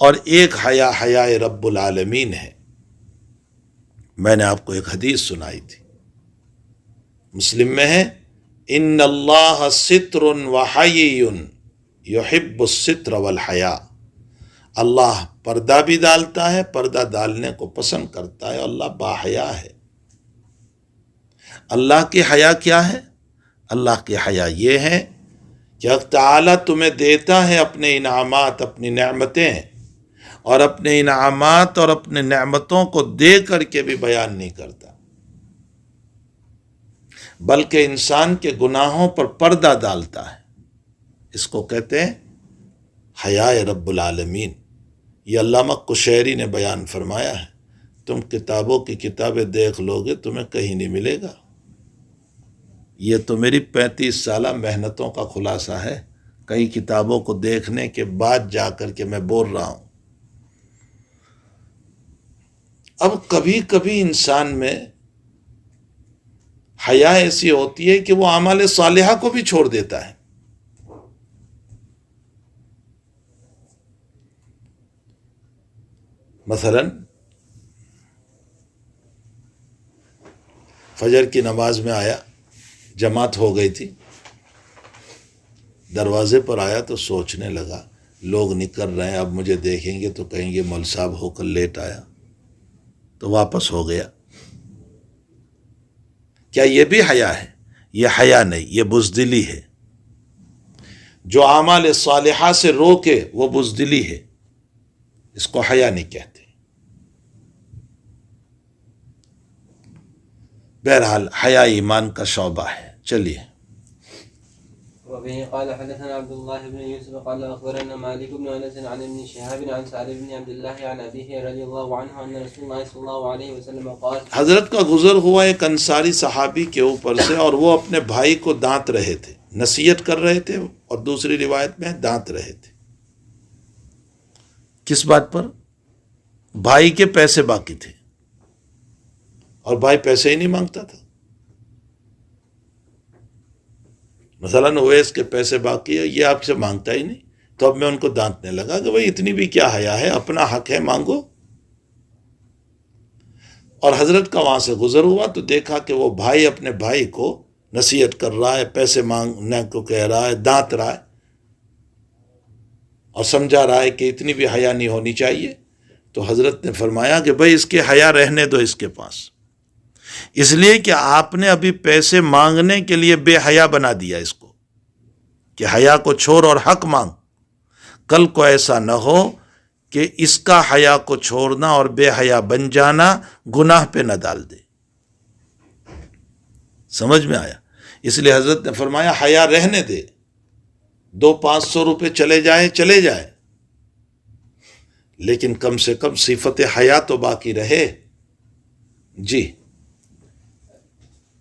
اور ایک حیا حیاء رب العالمین ہے۔ میں نے آپ کو ایک حدیث سنائی تھی، مسلم میں ہے، ان اللہ ستر وحیی یحب الستر والحیا، اللہ پردہ بھی ڈالتا ہے، پردہ ڈالنے کو پسند کرتا ہے، اللہ باحیا ہے۔ اللہ کی حیا کیا ہے؟ اللہ کی حیا یہ ہے کہ اللہ تعالیٰ تمہیں دیتا ہے اپنے انعامات، اپنی نعمتیں، اور اپنے انعامات اور اپنے نعمتوں کو دے کر کے بھی بیان نہیں کرتا، بلکہ انسان کے گناہوں پر پردہ ڈالتا ہے۔ اس کو کہتے ہیں حیا رب العالمین۔ یہ علامہ قشیری نے بیان فرمایا ہے، تم کتابوں کی کتابیں دیکھ لو گے تمہیں کہیں نہیں ملے گا۔ یہ تو میری 35 سالہ محنتوں کا خلاصہ ہے، کئی کتابوں کو دیکھنے کے بعد جا کر کے میں بول رہا ہوں۔ اب کبھی کبھی انسان میں حیا ایسی ہوتی ہے کہ وہ اعمال صالحہ کو بھی چھوڑ دیتا ہے۔ مثلا فجر کی نماز میں آیا، جماعت ہو گئی تھی، دروازے پر آیا تو سوچنے لگا لوگ نکل رہے ہیں، اب مجھے دیکھیں گے تو کہیں گے مول صاحب ہو کر لیٹ آیا، تو واپس ہو گیا۔ کیا یہ بھی حیا ہے؟ یہ حیا نہیں، یہ بزدلی ہے۔ جو اعمال صالحہ سے روکے وہ بزدلی ہے، اس کو حیا نہیں کہتے۔ بہرحال حیا ایمان کا شعبہ ہے۔ چلیے۔ وبه قال حدثنا عبد الله بن يوسف قال أخبرنا مالك بن أنس عن ابن شهاب عن سعد بن عبد الله عن أبيه رضي الله عنه أن رسول الله صلى الله عليه وسلم قال، حضرت کا گزر ہوا ایک انصاری صحابی کے اوپر سے، اور وہ اپنے بھائی کو ڈانٹ رہے تھے، نصیحت کر رہے تھے، اور دوسری روایت میں ڈانٹ رہے تھے۔ کس بات پر؟ بھائی کے پیسے باقی تھے، اور بھائی پیسے ہی نہیں مانگتا تھا۔ مثلا اویس کے پیسے باقی ہے، یہ آپ سے مانگتا ہی نہیں، تو اب میں ان کو ڈانٹنے لگا کہ بھائی اتنی بھی کیا حیا ہے، اپنا حق ہے مانگو۔ اور حضرت کا وہاں سے گزر ہوا تو دیکھا کہ وہ بھائی اپنے بھائی کو نصیحت کر رہا ہے، پیسے مانگنے کو کہہ رہا ہے، ڈانٹ رہا ہے، اور سمجھا رہا ہے کہ اتنی بھی حیا نہیں ہونی چاہیے۔ تو حضرت نے فرمایا کہ بھائی اس کے حیا رہنے دو اس کے پاس، اس لیے کہ آپ نے ابھی پیسے مانگنے کے لیے بے حیا بنا دیا اس کو، کہ حیا کو چھوڑ اور حق مانگ۔ کل کو ایسا نہ ہو کہ اس کا حیا کو چھوڑنا اور بے حیا بن جانا گناہ پہ نہ ڈال دے۔ سمجھ میں آیا؟ اس لیے حضرت نے فرمایا حیا رہنے دے، 200-500 روپے چلے جائے، لیکن کم سے کم صفت حیا تو باقی رہے۔ جی۔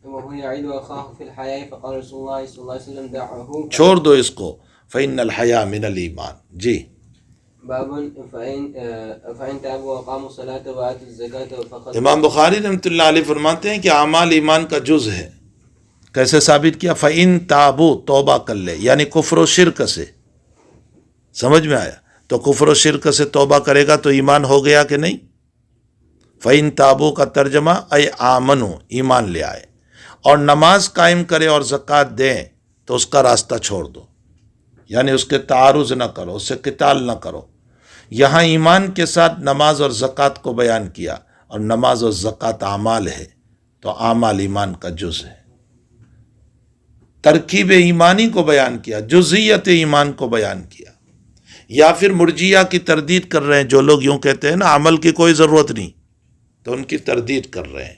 وهو يعيد أخاه في الحياء فقال رسول الله صلى الله عليه وسلم دعه، چھوڑ دو اس کو، فإن الحیا من الایمان۔ جی۔ باب فإن تابوا وأقاموا الصلاة وآتوا الزكاة فقد، امام بخاری رحمۃ اللہ علیہ فرماتے ہیں کہ اعمال ایمان کا جز ہے۔ کیسے ثابت کیا؟ فإن تابوا، توبہ کر لے، یعنی کفر و شرک سے۔ سمجھ میں آیا؟ تو کفر و شرک سے توبہ کرے گا تو ایمان ہو گیا کہ نہیں؟ فإن تابوا کا ترجمہ اے آمنو، ایمان لے آئے، اور نماز قائم کرے اور زکوٰۃ دیں تو اس کا راستہ چھوڑ دو، یعنی اس کے تعارض نہ کرو، اس سے قتال نہ کرو۔ یہاں ایمان کے ساتھ نماز اور زکوٰۃ کو بیان کیا، اور نماز اور زکوٰۃ اعمال ہے، تو اعمال ایمان کا جز ہے۔ ترکیب ایمانی کو بیان کیا، جزئیت ایمان کو بیان کیا۔ یا پھر مرجیہ کی تردید کر رہے ہیں، جو لوگ یوں کہتے ہیں نا عمل کی کوئی ضرورت نہیں، تو ان کی تردید کر رہے ہیں۔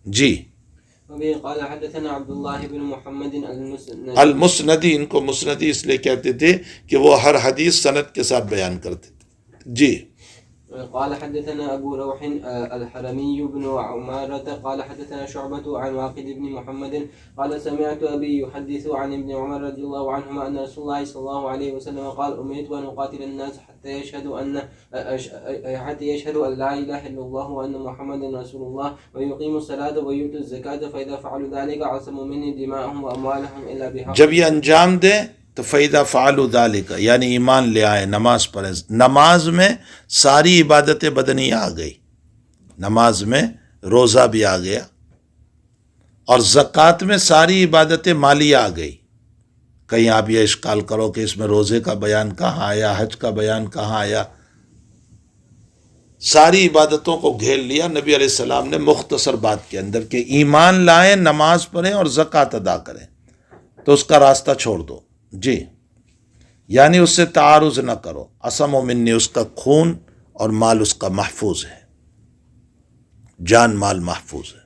جی۔ وبه قال حدثنا عبد الله بن محمد المسندی، ان کو مسندی اس لیے کہتے تھے کہ وہ ہر حدیث سند کے ساتھ بیان کرتے تھے۔ جی۔ قال حدثنا أبو روح الحرمي بن عمارة قال حدثنا شعبة عن واقد بن محمد قال سمعت أبي يحدث عن ابن عمر رضي الله عنهما أن رسول الله صلى الله عليه وسلم قال أمرت أن أقاتل الناس حتى يشهدوا أن لا إله إلا الله وأن محمدا رسول الله ويقيموا الصلاة ويؤتوا الزكاة فإذا فعلوا ذلك عصموا مني دماءهم وأموالهم إلا بحق۔ جب یہ انجام دے تو فَإِذَا فَعَلُوا ذَلِكَ، یعنی ایمان لے آئے، نماز پڑھے۔ نماز میں ساری عبادت بدنی آ گئی، نماز میں روزہ بھی آ گیا، اور زکوٰۃ میں ساری عبادت مالی آ گئی، کہیں آپ یہ اشکال کرو کہ اس میں روزے کا بیان کہاں آیا، حج کا بیان کہاں آیا، ساری عبادتوں کو گھیر لیا نبی علیہ السلام نے مختصر بات کے اندر کہ ایمان لائیں، نماز پڑھیں اور زکوٰۃ ادا کریں، تو اس کا راستہ چھوڑ دو. جی، یعنی اس سے تعارض نہ کرو. عصم و منی، اس کا خون اور مال اس کا محفوظ ہے، جان مال محفوظ ہے،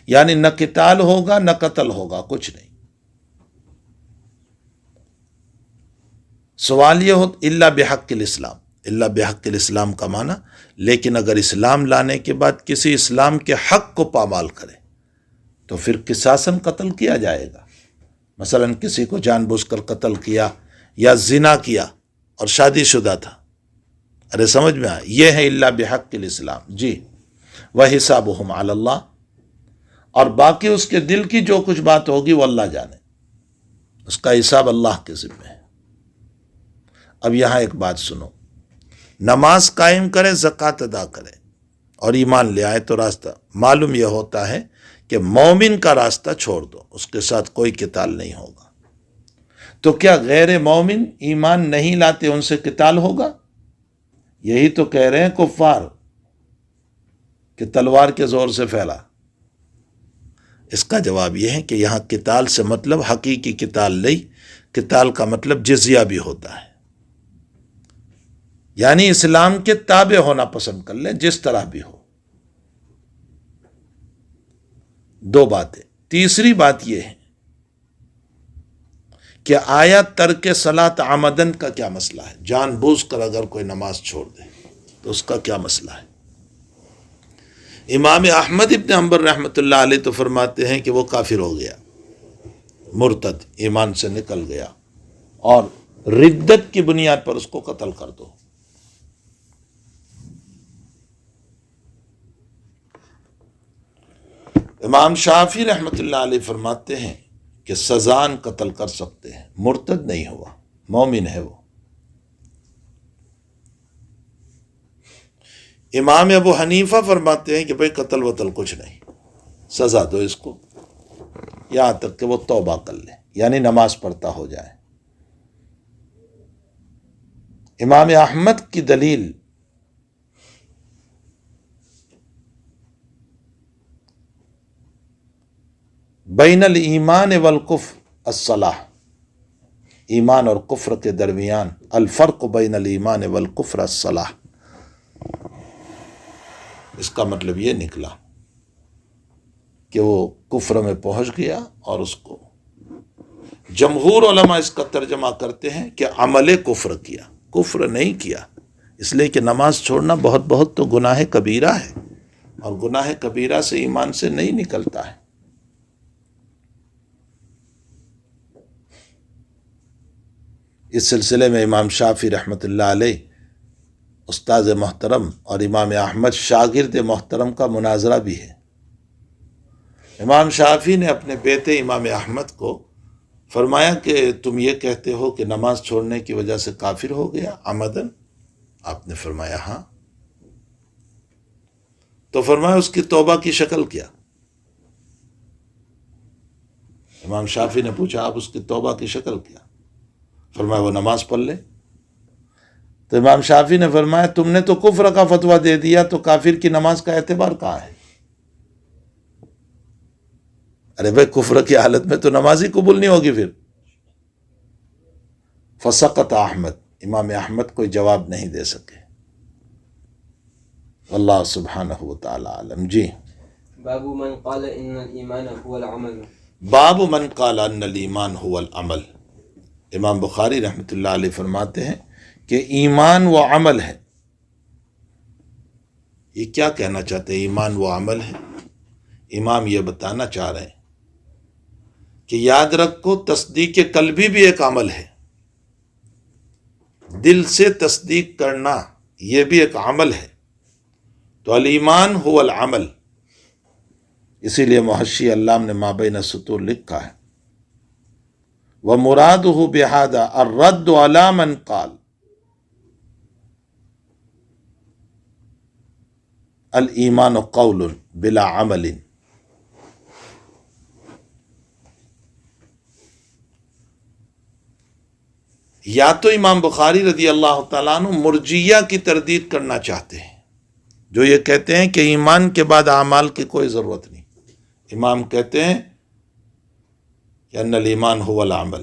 یعنی نہ قتال ہوگا نہ قتل ہوگا، کچھ نہیں. سوال یہ ہو الا بحق الاسلام، الا بحق الاسلام کا معنی، لیکن اگر اسلام لانے کے بعد کسی اسلام کے حق کو پامال کرے تو پھر قصاصاً قتل کیا جائے گا. مثلا کسی کو جان بوجھ کر قتل کیا یا زنا کیا اور شادی شدہ تھا، ارے سمجھ میں آیا، یہ ہے الا بحق الاسلام. جی، وحسابہم علی اللہ، اور باقی اس کے دل کی جو کچھ بات ہوگی وہ اللہ جانے، اس کا حساب اللہ کے ذمہ ہے. اب یہاں ایک بات سنو، نماز قائم کرے، زکوٰۃ ادا کرے اور ایمان لے آئے تو راستہ معلوم یہ ہوتا ہے کہ مومن کا راستہ چھوڑ دو، اس کے ساتھ کوئی قتال نہیں ہوگا. تو کیا غیر مومن ایمان نہیں لاتے ان سے قتال ہوگا؟ یہی تو کہہ رہے ہیں کفار کہ تلوار کے زور سے پھیلا. اس کا جواب یہ ہے کہ یہاں قتال سے مطلب حقیقی قتال نہیں، قتال کا مطلب جزیہ بھی ہوتا ہے، یعنی اسلام کے تابع ہونا پسند کر لیں جس طرح بھی ہو. دو باتیں. تیسری بات یہ ہے کہ آیا ترک صلاۃ عمدن کا کیا مسئلہ ہے؟ جان بوجھ کر اگر کوئی نماز چھوڑ دے تو اس کا کیا مسئلہ ہے؟ امام احمد ابن حنبل رحمۃ اللہ علیہ تو فرماتے ہیں کہ وہ کافر ہو گیا، مرتد، ایمان سے نکل گیا، اور ردت کی بنیاد پر اس کو قتل کر دو. امام شافعی رحمۃ اللہ علیہ فرماتے ہیں کہ سزان قتل کر سکتے ہیں، مرتد نہیں ہوا، مومن ہے وہ. امام ابو حنیفہ فرماتے ہیں کہ بھئی قتل وتل کچھ نہیں، سزا دو اس کو یہاں تک کہ وہ توبہ کر لے، یعنی نماز پڑھتا ہو جائے. امام احمد کی دلیل بین الایمان والکفر الصلاح، ایمان اور کفر کے درمیان الفرق بین الایمان والکفر الصلاح. اس کا مطلب یہ نکلا کہ وہ کفر میں پہنچ گیا، اور اس کو جمہور علماء اس کا ترجمہ کرتے ہیں کہ عمل کفر کیا، کفر نہیں کیا، اس لیے کہ نماز چھوڑنا بہت بہت تو گناہ کبیرہ ہے، اور گناہ کبیرہ سے ایمان سے نہیں نکلتا ہے. اس سلسلے میں امام شافعی رحمۃ اللہ علیہ استاد محترم اور امام احمد شاگرد محترم کا مناظرہ بھی ہے. امام شافعی نے اپنے بیٹے امام احمد کو فرمایا کہ تم یہ کہتے ہو کہ نماز چھوڑنے کی وجہ سے کافر ہو گیا عمدن؟ آپ نے فرمایا ہاں. تو فرمایا اس کی توبہ کی شکل کیا؟ امام شافعی نے پوچھا آپ اس کی توبہ کی شکل کیا؟ فرمایا وہ نماز پڑھ لے. تو امام شافعی نے فرمایا تم نے تو کفر کا فتویٰ دے دیا، تو کافر کی نماز کا اعتبار کہاں ہے؟ ارے بھائی کفر کی حالت میں تو نماز ہی قبول نہیں ہوگی پھر. فسقط احمد، امام احمد کوئی جواب نہیں دے سکے. اللہ سبحانہ وتعالی عالم. جی، باب من قال ان الایمان هو العمل. باب من قال ان الایمان هو العمل. امام بخاری رحمۃ اللہ علیہ فرماتے ہیں کہ ایمان و عمل ہے. یہ کیا کہنا چاہتے ہیں ایمان و عمل ہے؟ امام یہ بتانا چاہ رہے ہیں کہ یاد رکھو تصدیق قلبی بھی ایک عمل ہے، دل سے تصدیق کرنا یہ بھی ایک عمل ہے. تو الایمان هو العمل، اسی لیے محشی علام نے مابین السطور لکھا ہے ومرادہ بہذا الرد علی من قال الایمان قول بلا عمل. یا تو امام بخاری رضی اللہ تعالیٰ عنہ مرجیہ کی تردید کرنا چاہتے ہیں، جو یہ کہتے ہیں کہ ایمان کے بعد اعمال کی کوئی ضرورت نہیں۔ امام کہتے ہیں کہ ان الایمان هو العمل،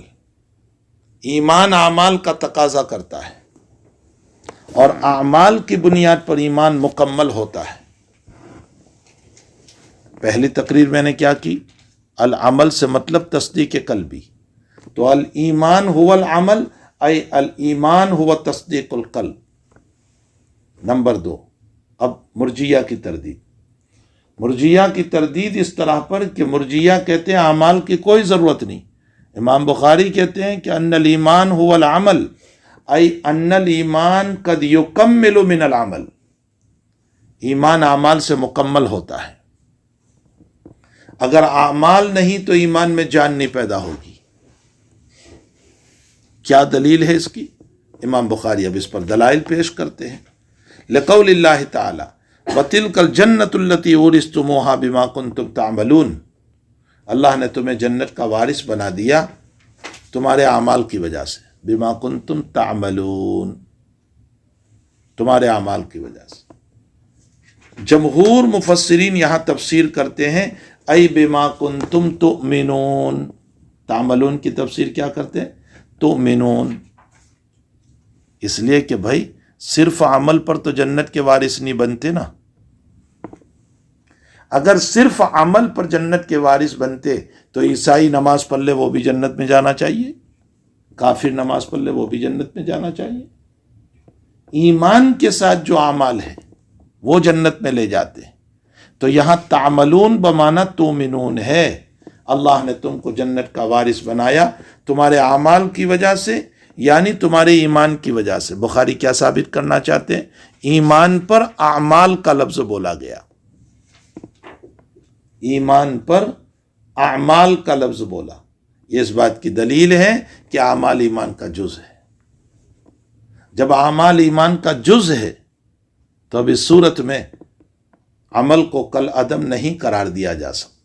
ایمان اعمال کا تقاضا کرتا ہے، اور اعمال کی بنیاد پر ایمان مکمل ہوتا ہے۔ پہلی تقریر میں نے کیا کی؟ العمل سے مطلب تصدیق قلبی، تو الایمان هو العمل ای الایمان هو تصدیق القلب۔ نمبر 2، اب مرجیہ کی تردید۔ مرجیہ کی تردید اس طرح پر کہ مرجیہ کہتے ہیں اعمال کی کوئی ضرورت نہیں، امام بخاری کہتے ہیں کہ ان الایمان هو العمل ای ان الایمان قد یکمل من العمل، ایمان اعمال سے مکمل ہوتا ہے، اگر اعمال نہیں تو ایمان میں جان نہیں پیدا ہوگی۔ کیا دلیل ہے اس کی؟ امام بخاری اب اس پر دلائل پیش کرتے ہیں۔ لقول اللہ تعالی وَتِلْكَ الْجَنَّةُ الَّتِي أُورِثْتُمُوهَا بِمَا كُنْتُمْ تَعْمَلُونَ، اللہ نے تمہیں جنت کا وارث بنا دیا تمہارے اعمال کی وجہ سے، بِمَا كُنْتُمْ تَعْمَلُونَ، تمہارے اعمال کی وجہ سے۔ جمہور مفسرین یہاں تفسیر کرتے ہیں ای بِمَا كُنْتُمْ تُؤْمِنُونَ، تعملون کی تفسیر کیا کرتے ہیں؟ تؤمنون، اس لیے کہ بھائی صرف عمل پر تو جنت کے وارث نہیں بنتے نا، اگر صرف عمل پر جنت کے وارث بنتے تو عیسائی نماز پڑھ لے وہ بھی جنت میں جانا چاہیے، کافر نماز پڑھ لے وہ بھی جنت میں جانا چاہیے۔ ایمان کے ساتھ جو اعمال ہے وہ جنت میں لے جاتے ہیں، تو یہاں تعملون بمعنی تؤمنون ہے، اللہ نے تم کو جنت کا وارث بنایا تمہارے اعمال کی وجہ سے، یعنی تمہارے ایمان کی وجہ سے۔ بخاری کیا ثابت کرنا چاہتے ہیں؟ ایمان پر اعمال کا لفظ بولا گیا، ایمان پر اعمال کا لفظ بولا، یہ اس بات کی دلیل ہے کہ اعمال ایمان کا جز ہے۔ جب اعمال ایمان کا جز ہے تو اب اس صورت میں عمل کو کل عدم نہیں قرار دیا جا سکتا،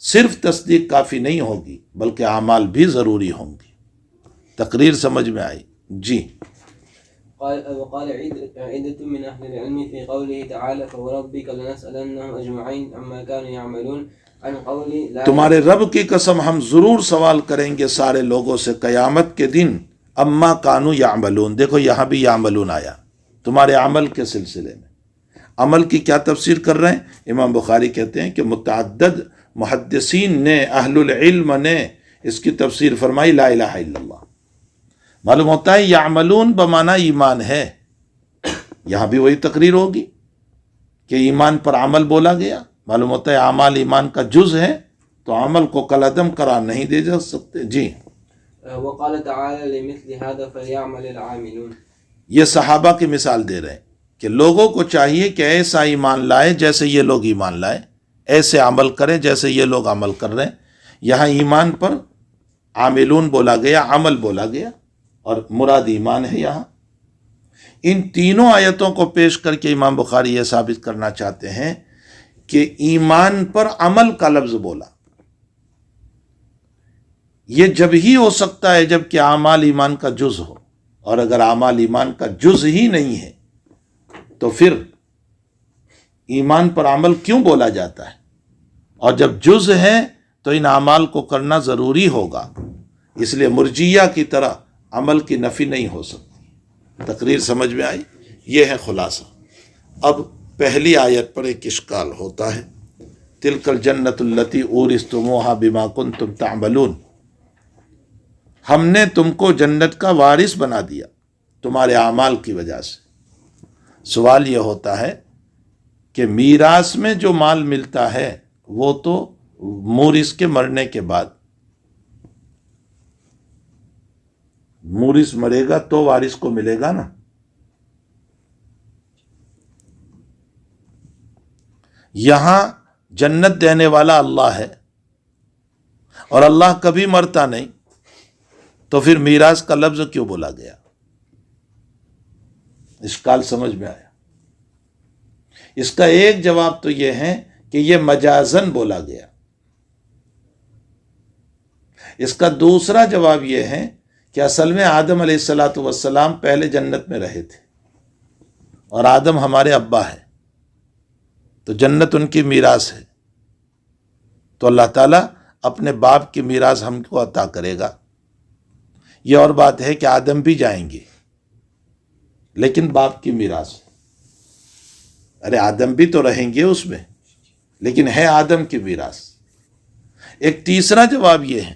صرف تصدیق کافی نہیں ہوگی بلکہ اعمال بھی ضروری ہوں گی۔ تقریر سمجھ میں آئی؟ جی۔ وقال عدة من أهل العلم في قوله تعالى فوربك لنسألنهم أجمعين عما كانوا يعملون عن قول لا، تمہارے رب کی قسم ہم ضرور سوال کریں گے سارے لوگوں سے قیامت کے دن اما کانوا یعملون، دیکھو یہاں بھی یعملون آیا، تمہارے عمل کے سلسلے میں۔ عمل کی کیا تفسیر کر رہے ہیں؟ امام بخاری کہتے ہیں کہ متعدد محدثین نے، اہل العلم نے اس کی تفسیر فرمائی لا الہ الا اللہ۔ معلوم ہوتا ہے یعملون بمعنی ایمان ہے، یہاں بھی وہی تقریر ہوگی کہ ایمان پر عمل بولا گیا، معلوم ہوتا ہے اعمال ایمان کا جز ہے تو عمل کو کالعدم قرار نہیں دے جا سکتے۔ جی۔ وقال تعالی لمثل هذا فليعمل العاملون، یہ صحابہ کی مثال دے رہے ہیں کہ لوگوں کو چاہیے کہ ایسا ایمان لائے جیسے یہ لوگ ایمان لائے، ایسے عمل کریں جیسے یہ لوگ عمل کر رہے ہیں۔ یہاں ایمان پر عاملون بولا گیا، عمل بولا گیا، اور مراد ایمان ہے یہاں۔ ان تینوں آیتوں کو پیش کر کے امام بخاری یہ ثابت کرنا چاہتے ہیں کہ ایمان پر عمل کا لفظ بولا، یہ جب ہی ہو سکتا ہے جب کہ اعمال ایمان کا جز ہو، اور اگر اعمال ایمان کا جز ہی نہیں ہے تو پھر ایمان پر عمل کیوں بولا جاتا ہے؟ اور جب جز ہے تو ان اعمال کو کرنا ضروری ہوگا، اس لیے مرجیہ کی طرح عمل کی نفی نہیں ہو سکتی۔ تقریر سمجھ میں آئی؟ یہ ہے خلاصہ۔ اب پہلی آیت پر ایک اشکال ہوتا ہے، تلک الجنت التی اورثتموها بما کنتم تعملون، ہم نے تم کو جنت کا وارث بنا دیا تمہارے اعمال کی وجہ سے۔ سوال یہ ہوتا ہے کہ میراث میں جو مال ملتا ہے وہ تو مورث کے مرنے کے بعد، مورث مرے گا تو وارث کو ملے گا نا۔ یہاں جنت دینے والا اللہ ہے اور اللہ کبھی مرتا نہیں، تو پھر میراث کا لفظ کیوں بولا گیا؟ اشکال سمجھ میں آیا؟ اس کا ایک جواب تو یہ ہے کہ یہ مجازن بولا گیا، اس کا دوسرا جواب یہ ہے کہ اصل میں آدم علیہ السلام پہلے جنت میں رہے تھے، اور آدم ہمارے ابا ہے، تو جنت ان کی میراث ہے، تو اللہ تعالیٰ اپنے باپ کی میراث ہم کو عطا کرے گا۔ یہ اور بات ہے کہ آدم بھی جائیں گے، لیکن باپ کی میراث، ارے آدم بھی تو رہیں گے اس میں، لیکن ہے آدم کی میراث۔ ایک تیسرا جواب یہ ہے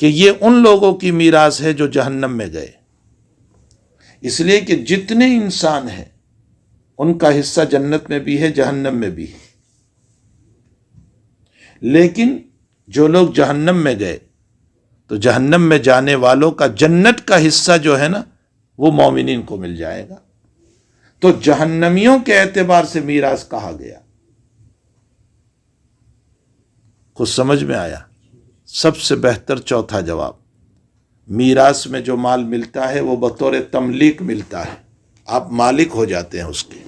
کہ یہ ان لوگوں کی میراث ہے جو جہنم میں گئے، اس لیے کہ جتنے انسان ہیں ان کا حصہ جنت میں بھی ہے، جہنم میں بھی ہے، لیکن جو لوگ جہنم میں گئے تو جہنم میں جانے والوں کا جنت کا حصہ جو ہے نا وہ مومنین کو مل جائے گا، تو جہنمیوں کے اعتبار سے میراث کہا گیا۔ کچھ سمجھ میں آیا؟ سب سے بہتر چوتھا جواب، میراث میں جو مال ملتا ہے وہ بطور تملیک ملتا ہے، آپ مالک ہو جاتے ہیں اس کے۔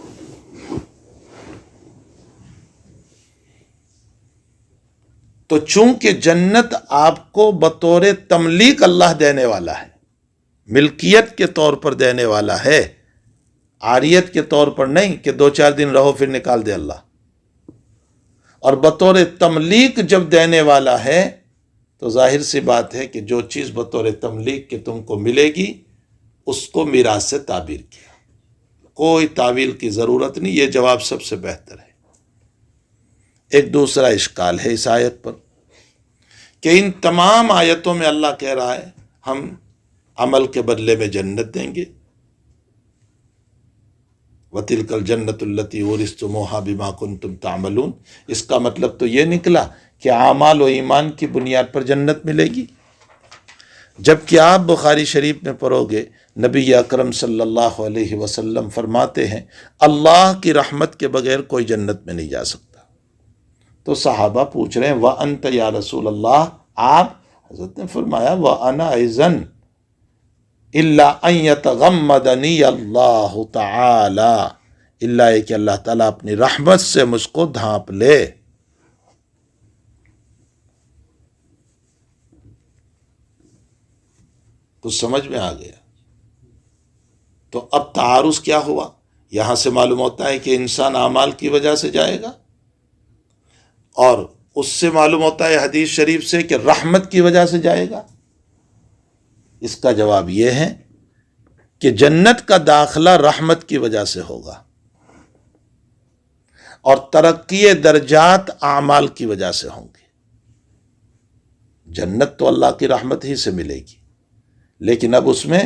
تو چونکہ جنت آپ کو بطور تملیک اللہ دینے والا ہے، ملکیت کے طور پر دینے والا ہے، عاریت کے طور پر نہیں کہ 2-4 دن رہو پھر نکال دے اللہ، اور بطور تملیک جب دینے والا ہے تو ظاہر سی بات ہے کہ جو چیز بطور تملیک کے تم کو ملے گی اس کو میراث سے تعبیر کیا، کوئی تعویل کی ضرورت نہیں۔ یہ جواب سب سے بہتر ہے۔ ایک دوسرا اشکال ہے اس آیت پر کہ ان تمام آیتوں میں اللہ کہہ رہا ہے ہم عمل کے بدلے میں جنت دیں گے، وَتِلْكَ الْجَنَّةُ الَّتِي أُورِثْتُمُوهَا بِمَا كُنْتُمْ تَعْمَلُونَ۔ اس کا مطلب تو یہ نکلا کہ اعمال و ایمان کی بنیاد پر جنت ملے گی، جبکہ آپ بخاری شریف میں پڑھو گے نبی اکرم صلی اللہ علیہ وسلم فرماتے ہیں اللہ کی رحمت کے بغیر کوئی جنت میں نہیں جا سکتا۔ تو صحابہ پوچھ رہے ہیں وَأَنْتَ یا رسول اللہ، آپ؟ حضرت نے فرمایا وَأَنَا أَيْضًا إِلَّا أَن يَتَغَمَّدَنِيَ اللَّهُ تَعَالَى، اللہ کہ اللہ تعالیٰ اپنی رحمت سے مجھ کو ڈھانپ لے۔ تو سمجھ میں آ گیا۔ تو اب تعارض کیا ہوا؟ یہاں سے معلوم ہوتا ہے کہ انسان اعمال کی وجہ سے جائے گا، اور اس سے معلوم ہوتا ہے حدیث شریف سے کہ رحمت کی وجہ سے جائے گا۔ اس کا جواب یہ ہے کہ جنت کا داخلہ رحمت کی وجہ سے ہوگا، اور ترقی درجات اعمال کی وجہ سے ہوں گے۔ جنت تو اللہ کی رحمت ہی سے ملے گی، لیکن اب اس میں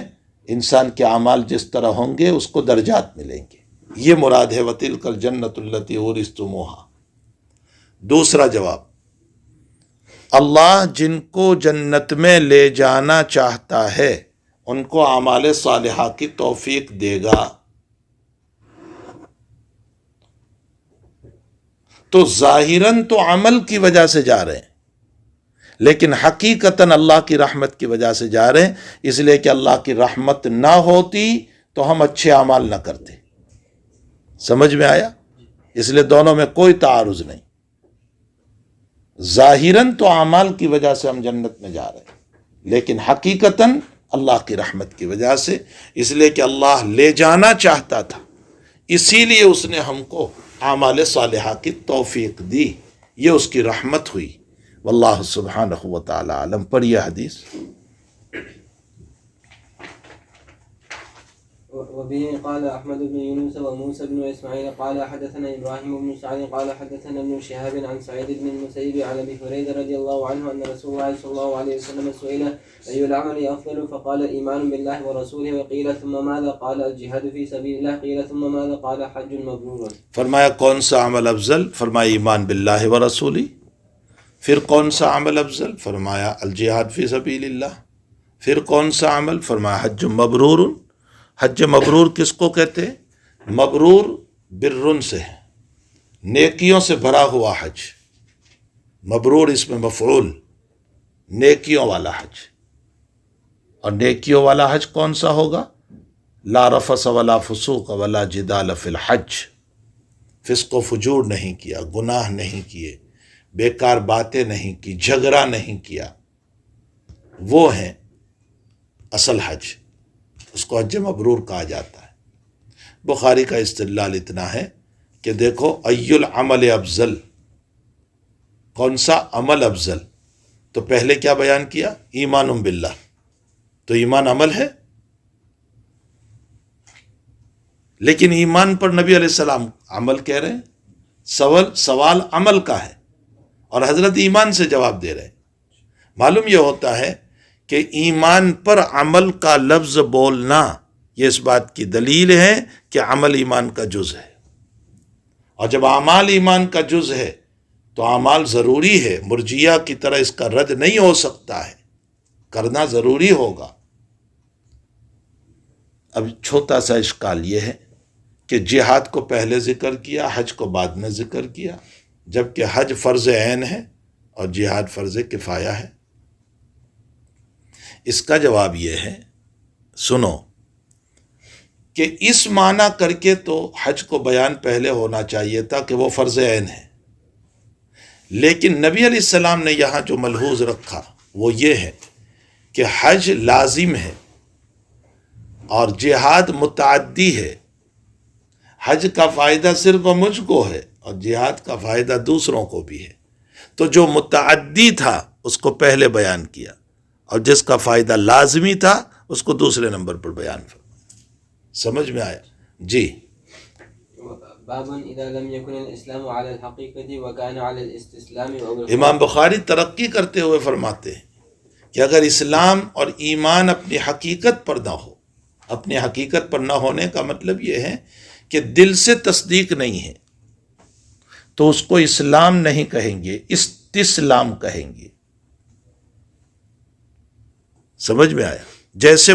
انسان کے اعمال جس طرح ہوں گے اس کو درجات ملیں گے۔ یہ مراد ہے وَتِلْكَ الْجَنَّةُ الَّتِي أُورِثْتُمُوهَا۔ دوسرا جواب، اللہ جن کو جنت میں لے جانا چاہتا ہے ان کو اعمال صالحہ کی توفیق دے گا۔ تو ظاہراً تو عمل کی وجہ سے جا رہے ہیں، لیکن حقیقتاً اللہ کی رحمت کی وجہ سے جا رہے ہیں، اس لیے کہ اللہ کی رحمت نہ ہوتی تو ہم اچھے اعمال نہ کرتے۔ سمجھ میں آیا؟ اس لیے دونوں میں کوئی تعارض نہیں۔ ظاہراً تو اعمال کی وجہ سے ہم جنت میں جا رہے ہیں، لیکن حقیقتاً اللہ کی رحمت کی وجہ سے، اس لیے کہ اللہ لے جانا چاہتا تھا، اسی لیے اس نے ہم کو اعمال صالحہ کی توفیق دی، یہ اس کی رحمت ہوئی۔ واللہ سبحانہ وتعالی عالم۔ پر یہ حدیث وبه قال أحمد بن يونس وموسى بن إسماعيل قال حدثنا إبراهيم بن سعد قال حدثنا ابن شهاب عن سعيد بن المسيب عن أبي هريرة رضي الله عنه أن رسول الله صلى الله عليه وسلم سئل أي العمل أفضل فقال الإيمان بالله ورسوله وقيل ثم ماذا قال الجهاد في سبيل الله قيل ثم ماذا قال حج مبرور۔ فرمایا کون سا عمل افضل؟ فرمایا ایمان باللہ ورسولی۔ پھر کون سا عمل افضل؟ فرمایا الجہاد فی سبیل اللہ۔ پھر کون سا عمل؟ فرمایا حج مبرور۔ حج مبرور کس کو کہتے ہیں؟ مبرور برن سے ہے، نیکیوں سے بھرا ہوا حج۔ مبرور اس میں مفعول، نیکیوں والا حج۔ اور نیکیوں والا حج کون سا ہوگا؟ لا رفث ولا فسوق ولا جدال فی الحج، فسق و فجور نہیں کیا، گناہ نہیں کیے، بیکار باتیں نہیں کی، جھگڑا نہیں کیا، وہ ہیں اصل حج، اس کو حج مبرور کہا جاتا ہے۔ بخاری کا استدلال اتنا ہے کہ دیکھو ای العمل افضل، کون سا عمل افضل؟ تو پہلے کیا بیان کیا؟ ایمان باللہ، تو ایمان عمل ہے، لیکن ایمان پر نبی علیہ السلام عمل کہہ رہے ہیں، سوال عمل کا ہے اور حضرت ایمان سے جواب دے رہے ہیں۔ معلوم یہ ہوتا ہے کہ ایمان پر عمل کا لفظ بولنا یہ اس بات کی دلیل ہے کہ عمل ایمان کا جز ہے، اور جب اعمال ایمان کا جز ہے تو اعمال ضروری ہے، مرجیہ کی طرح اس کا رد نہیں ہو سکتا ہے، کرنا ضروری ہوگا۔ اب چھوٹا سا اشکال یہ ہے کہ جہاد کو پہلے ذکر کیا، حج کو بعد میں ذکر کیا، جبکہ حج فرض عین ہے اور جہاد فرض کفایہ ہے۔ اس کا جواب یہ ہے، سنو، کہ اس معنی کر کے تو حج کو بیان پہلے ہونا چاہیے تھا کہ وہ فرض عین ہے، لیکن نبی علیہ السلام نے یہاں جو ملحوظ رکھا وہ یہ ہے کہ حج لازم ہے اور جہاد متعدی ہے۔ حج کا فائدہ صرف مجھ کو ہے اور جہاد کا فائدہ دوسروں کو بھی ہے، تو جو متعدی تھا اس کو پہلے بیان کیا اور جس کا فائدہ لازمی تھا اس کو دوسرے نمبر پر بیان فرمایا۔ سمجھ میں آیا؟ جی۔ باب اذا لم يكن الاسلام على الحقيقة وكان على الاستسلام امام بخاری ترقی کرتے ہوئے فرماتے ہیں کہ اگر اسلام اور ایمان اپنی حقیقت پر نہ ہو، اپنی حقیقت پر نہ ہونے کا مطلب یہ ہے کہ دل سے تصدیق نہیں ہے، تو اس کو اسلام نہیں کہیں گے، استسلام کہیں گے۔ سمجھ میں آیا؟ جیسے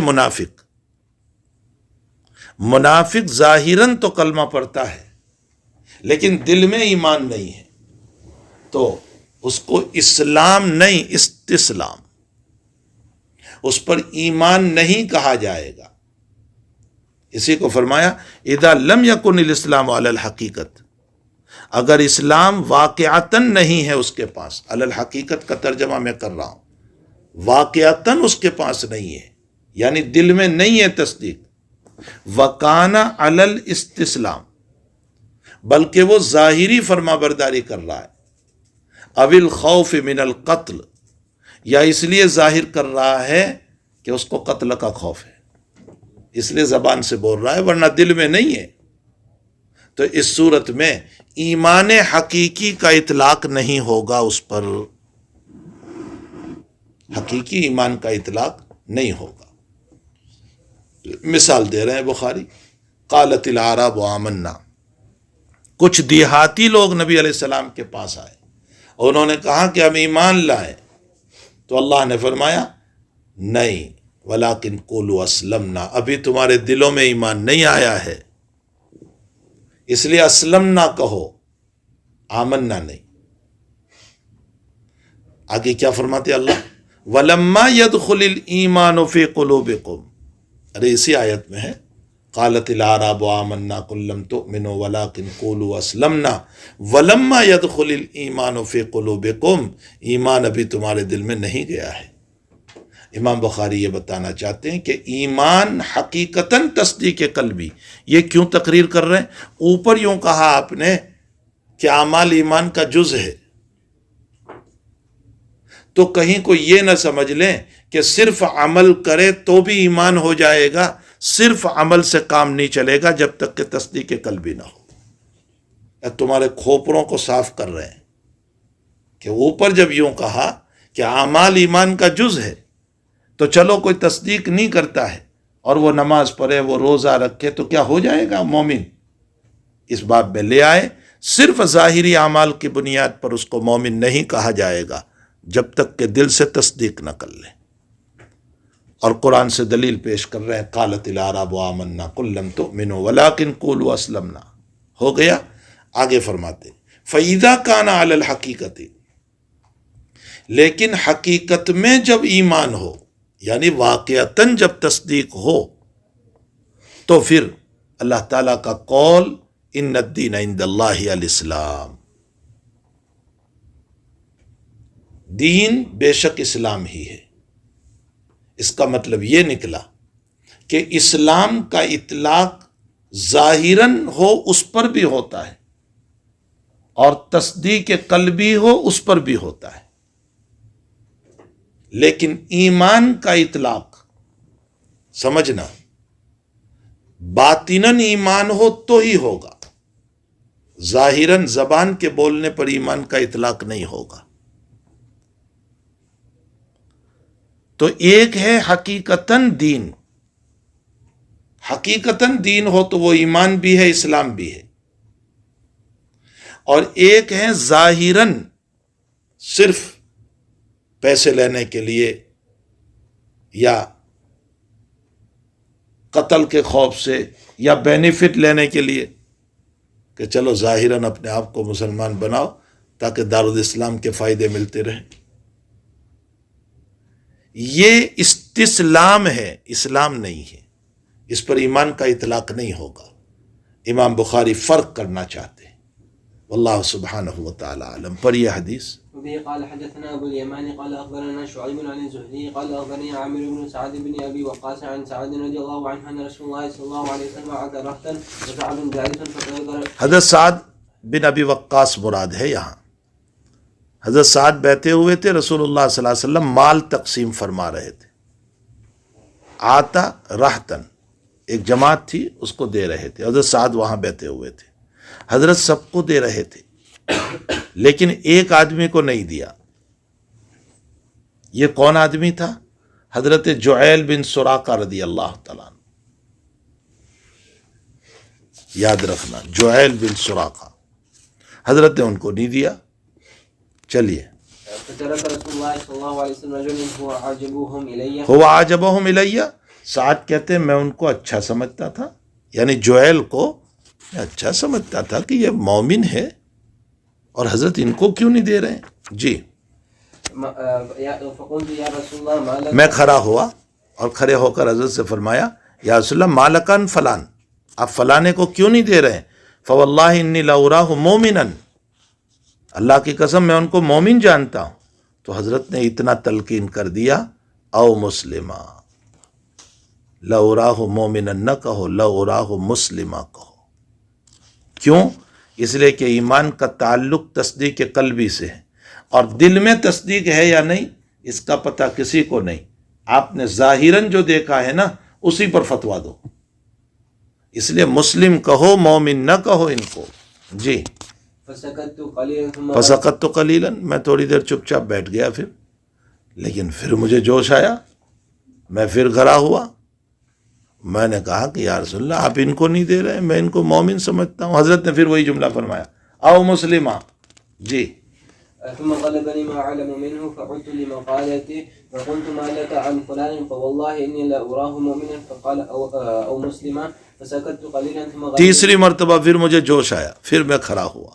منافق ظاہراً تو کلمہ پڑھتا ہے لیکن دل میں ایمان نہیں ہے، تو اس کو اسلام نہیں، استسلام، اس پر ایمان نہیں کہا جائے گا۔ اسی کو فرمایا اذا لم یکن الاسلام علی الحقیقت، اگر اسلام واقعتاً نہیں ہے اس کے پاس، علی الحقیقت کا ترجمہ میں کر رہا ہوں، واقعتاً اس کے پاس نہیں ہے، یعنی دل میں نہیں ہے تصدیق، وکان علی الاستسلام، بلکہ وہ ظاہری فرما برداری کر رہا ہے، او الخوف من القتل، یا اس لیے ظاہر کر رہا ہے کہ اس کو قتل کا خوف ہے، اس لیے زبان سے بول رہا ہے ورنہ دل میں نہیں ہے، تو اس صورت میں ایمان حقیقی کا اطلاق نہیں ہوگا، اس پر حقیقی ایمان کا اطلاق نہیں ہوگا۔ مثال دے رہے ہیں بخاری، قالت الاعراب آمنا، کچھ دیہاتی لوگ نبی علیہ السلام کے پاس آئے اور انہوں نے کہا کہ ہم ایمان لائیں، تو اللہ نے فرمایا نہیں، ولیکن قولوا اسلمنا، ابھی تمہارے دلوں میں ایمان نہیں آیا ہے، اس لیے اسلمنا کہو، آمنا نہیں۔ آگے کیا فرماتے اللہ، ولما يدخل الایمان فی قلوبکم، ارے اسی آیت میں ہے، قالت الاعراب آمنا قل لم تؤمنوا ولکن قولوا اسلمنا ولما يدخل الایمان فی قلوبکم، ایمان ابھی تمہارے دل میں نہیں گیا ہے۔ امام بخاری یہ بتانا چاہتے ہیں کہ ایمان حقیقتاً تصدیق قلبی، یہ کیوں تقریر کر رہے ہیں؟ اوپر یوں کہا آپ نے کہ اعمال ایمان کا جز ہے، تو کہیں کو یہ نہ سمجھ لیں کہ صرف عمل کرے تو بھی ایمان ہو جائے گا، صرف عمل سے کام نہیں چلے گا جب تک کہ تصدیق قلبی نہ ہو۔ تمہارے کھوپڑوں کو صاف کر رہے ہیں کہ اوپر جب یوں کہا کہ اعمال ایمان کا جز ہے، تو چلو کوئی تصدیق نہیں کرتا ہے اور وہ نماز پڑھے، وہ روزہ رکھے، تو کیا ہو جائے گا مومن؟ اس باب میں لے آئے، صرف ظاہری اعمال کی بنیاد پر اس کو مومن نہیں کہا جائے گا جب تک کہ دل سے تصدیق نہ کر لے۔ اور قرآن سے دلیل پیش کر رہے ہیں، قالت الاعراب آمنا قل لم تؤمنوا ولکن قولوا اسلمنا، ہو گیا۔ آگے فرماتے فَإِذَا كَانَ عَلَى الْحَقِيقَةِ، لیکن حقیقت میں جب ایمان ہو، یعنی واقعتاً جب تصدیق ہو، تو پھر اللہ تعالیٰ کا قول ان الدین عند اللہ الاسلام، دین بے شک اسلام ہی ہے، اس کا مطلب یہ نکلا کہ اسلام کا اطلاق ظاہراً ہو اس پر بھی ہوتا ہے اور تصدیق قلبی ہو اس پر بھی ہوتا ہے، لیکن ایمان کا اطلاق سمجھنا باطناً ایمان ہو تو ہی ہوگا، ظاہراً زبان کے بولنے پر ایمان کا اطلاق نہیں ہوگا۔ تو ایک ہے حقیقتاً دین، حقیقتاً دین ہو تو وہ ایمان بھی ہے، اسلام بھی ہے، اور ایک ہے ظاہراً صرف پیسے لینے کے لیے یا قتل کے خوف سے یا بینیفٹ لینے کے لیے کہ چلو ظاہراً اپنے آپ کو مسلمان بناؤ تاکہ دارالاسلام کے فائدے ملتے رہیں۔ یہ استسلام ہے، اسلام نہیں ہے، اس پر ایمان کا اطلاق نہیں ہوگا۔ امام بخاری فرق کرنا چاہتے ہیں، واللہ سبحانہ وتعالی عالم۔ پر یہ حدیث وبه قال حدثنا ابو اليمان قال اخبرنا شعيب عن الزهري قال اخبرني عامر بن سعد بن ابي وقاص عن سعد رضي الله عنه ان رسول الله صلى الله عليه وسلم عاد رهطا وسعد جالسا فذكر حضرت سعد بن ابی وقاص مراد ہے یہاں۔ حضرت سعد بیٹھے ہوئے تھے، رسول اللہ صلی اللہ علیہ وسلم مال تقسیم فرما رہے تھے۔ آتا رہتن، ایک جماعت تھی، اس کو دے رہے تھے، حضرت سعد وہاں بیٹھے ہوئے تھے۔ حضرت سب کو دے رہے تھے لیکن ایک آدمی کو نہیں دیا۔ یہ کون آدمی تھا؟ حضرت جعیل بن سراقہ رضی اللہ تعالیٰ عنہ، یاد رکھنا، جعیل بن سراقہ، حضرت نے ان کو نہیں دیا۔ چلیے، فترك رسول الله صلى الله عليه وسلم رجلا هو عجبهم الي هو عجبهم الیہ، سعد کہتے ہیں میں ان کو اچھا سمجھتا تھا، یعنی جعیل کو میں اچھا سمجھتا تھا کہ یہ مومن ہے اور حضرت ان کو کیوں نہیں دے رہے ہیں؟ جی، فقلت يا رسول الله ما لك میں کھڑا ہوا اور کھڑے ہو کر حضرت سے فرمایا یا رسول اللہ مالکن فلان، آپ فلانے کو کیوں نہیں دے رہے ہیں؟ فواللہ انی لأراه مومنا، اللہ کی قسم میں ان کو مومن جانتا ہوں۔ تو حضرت نے اتنا تلقین کر دیا او مسلمہ، لأراه مومنا نہ کہو، لأراه مسلمہ کہو۔ کیوں؟ اس لیے کہ ایمان کا تعلق تصدیق قلبی سے ہے، اور دل میں تصدیق ہے یا نہیں اس کا پتہ کسی کو نہیں، آپ نے ظاہراً جو دیکھا ہے نا اسی پر فتوا دو، اس لیے مسلم کہو، مومن نہ کہو ان کو۔ جی، فسكت قليلا ثم فسقط تو قلیلاً، میں تھوڑی دیر چپ چاپ بیٹھ گیا، لیکن پھر مجھے جوش آیا، میں پھر کھڑا ہوا، میں نے کہا کہ یا رسول اللہ آپ ان کو نہیں دے رہے، میں ان کو مومن سمجھتا ہوں۔ حضرت نے پھر وہی جملہ فرمایا او مسلمہ۔ جی، ثم غلبني ما علم منه فقلت لمقالتي فقلت ما لك عن فلان فوالله اني لا اراه مؤمنا فقال او مسلما فسكت قليلا ثم غلبني تیسری مرتبہ پھر مجھے جوش آیا، پھر میں کھڑا ہوا،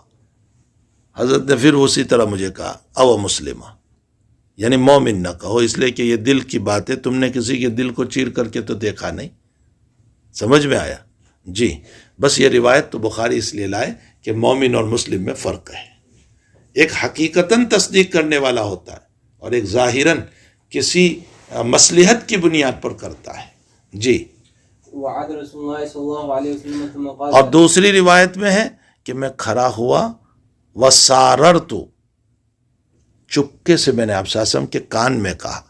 حضرت نے پھر اسی طرح مجھے کہا او مسلمہ، یعنی مومن نہ کہو، اس لیے کہ یہ دل کی بات ہے، تم نے کسی کے دل کو چیر کر کے تو دیکھا نہیں۔ سمجھ میں آیا؟ جی، بس یہ روایت تو بخاری اس لیے لائے کہ مومن اور مسلم میں فرق ہے، ایک حقیقتاً تصدیق کرنے والا ہوتا ہے اور ایک ظاہراً کسی مصلحت کی بنیاد پر کرتا ہے۔ جی، وعد رسول الله صلى الله عليه وسلم ثم قال اور دوسری روایت میں ہے کہ میں کھڑا ہوا وساررت، چپکے سے میں نے آپ صلی اللہ علیہ وسلم کے کان میں کہا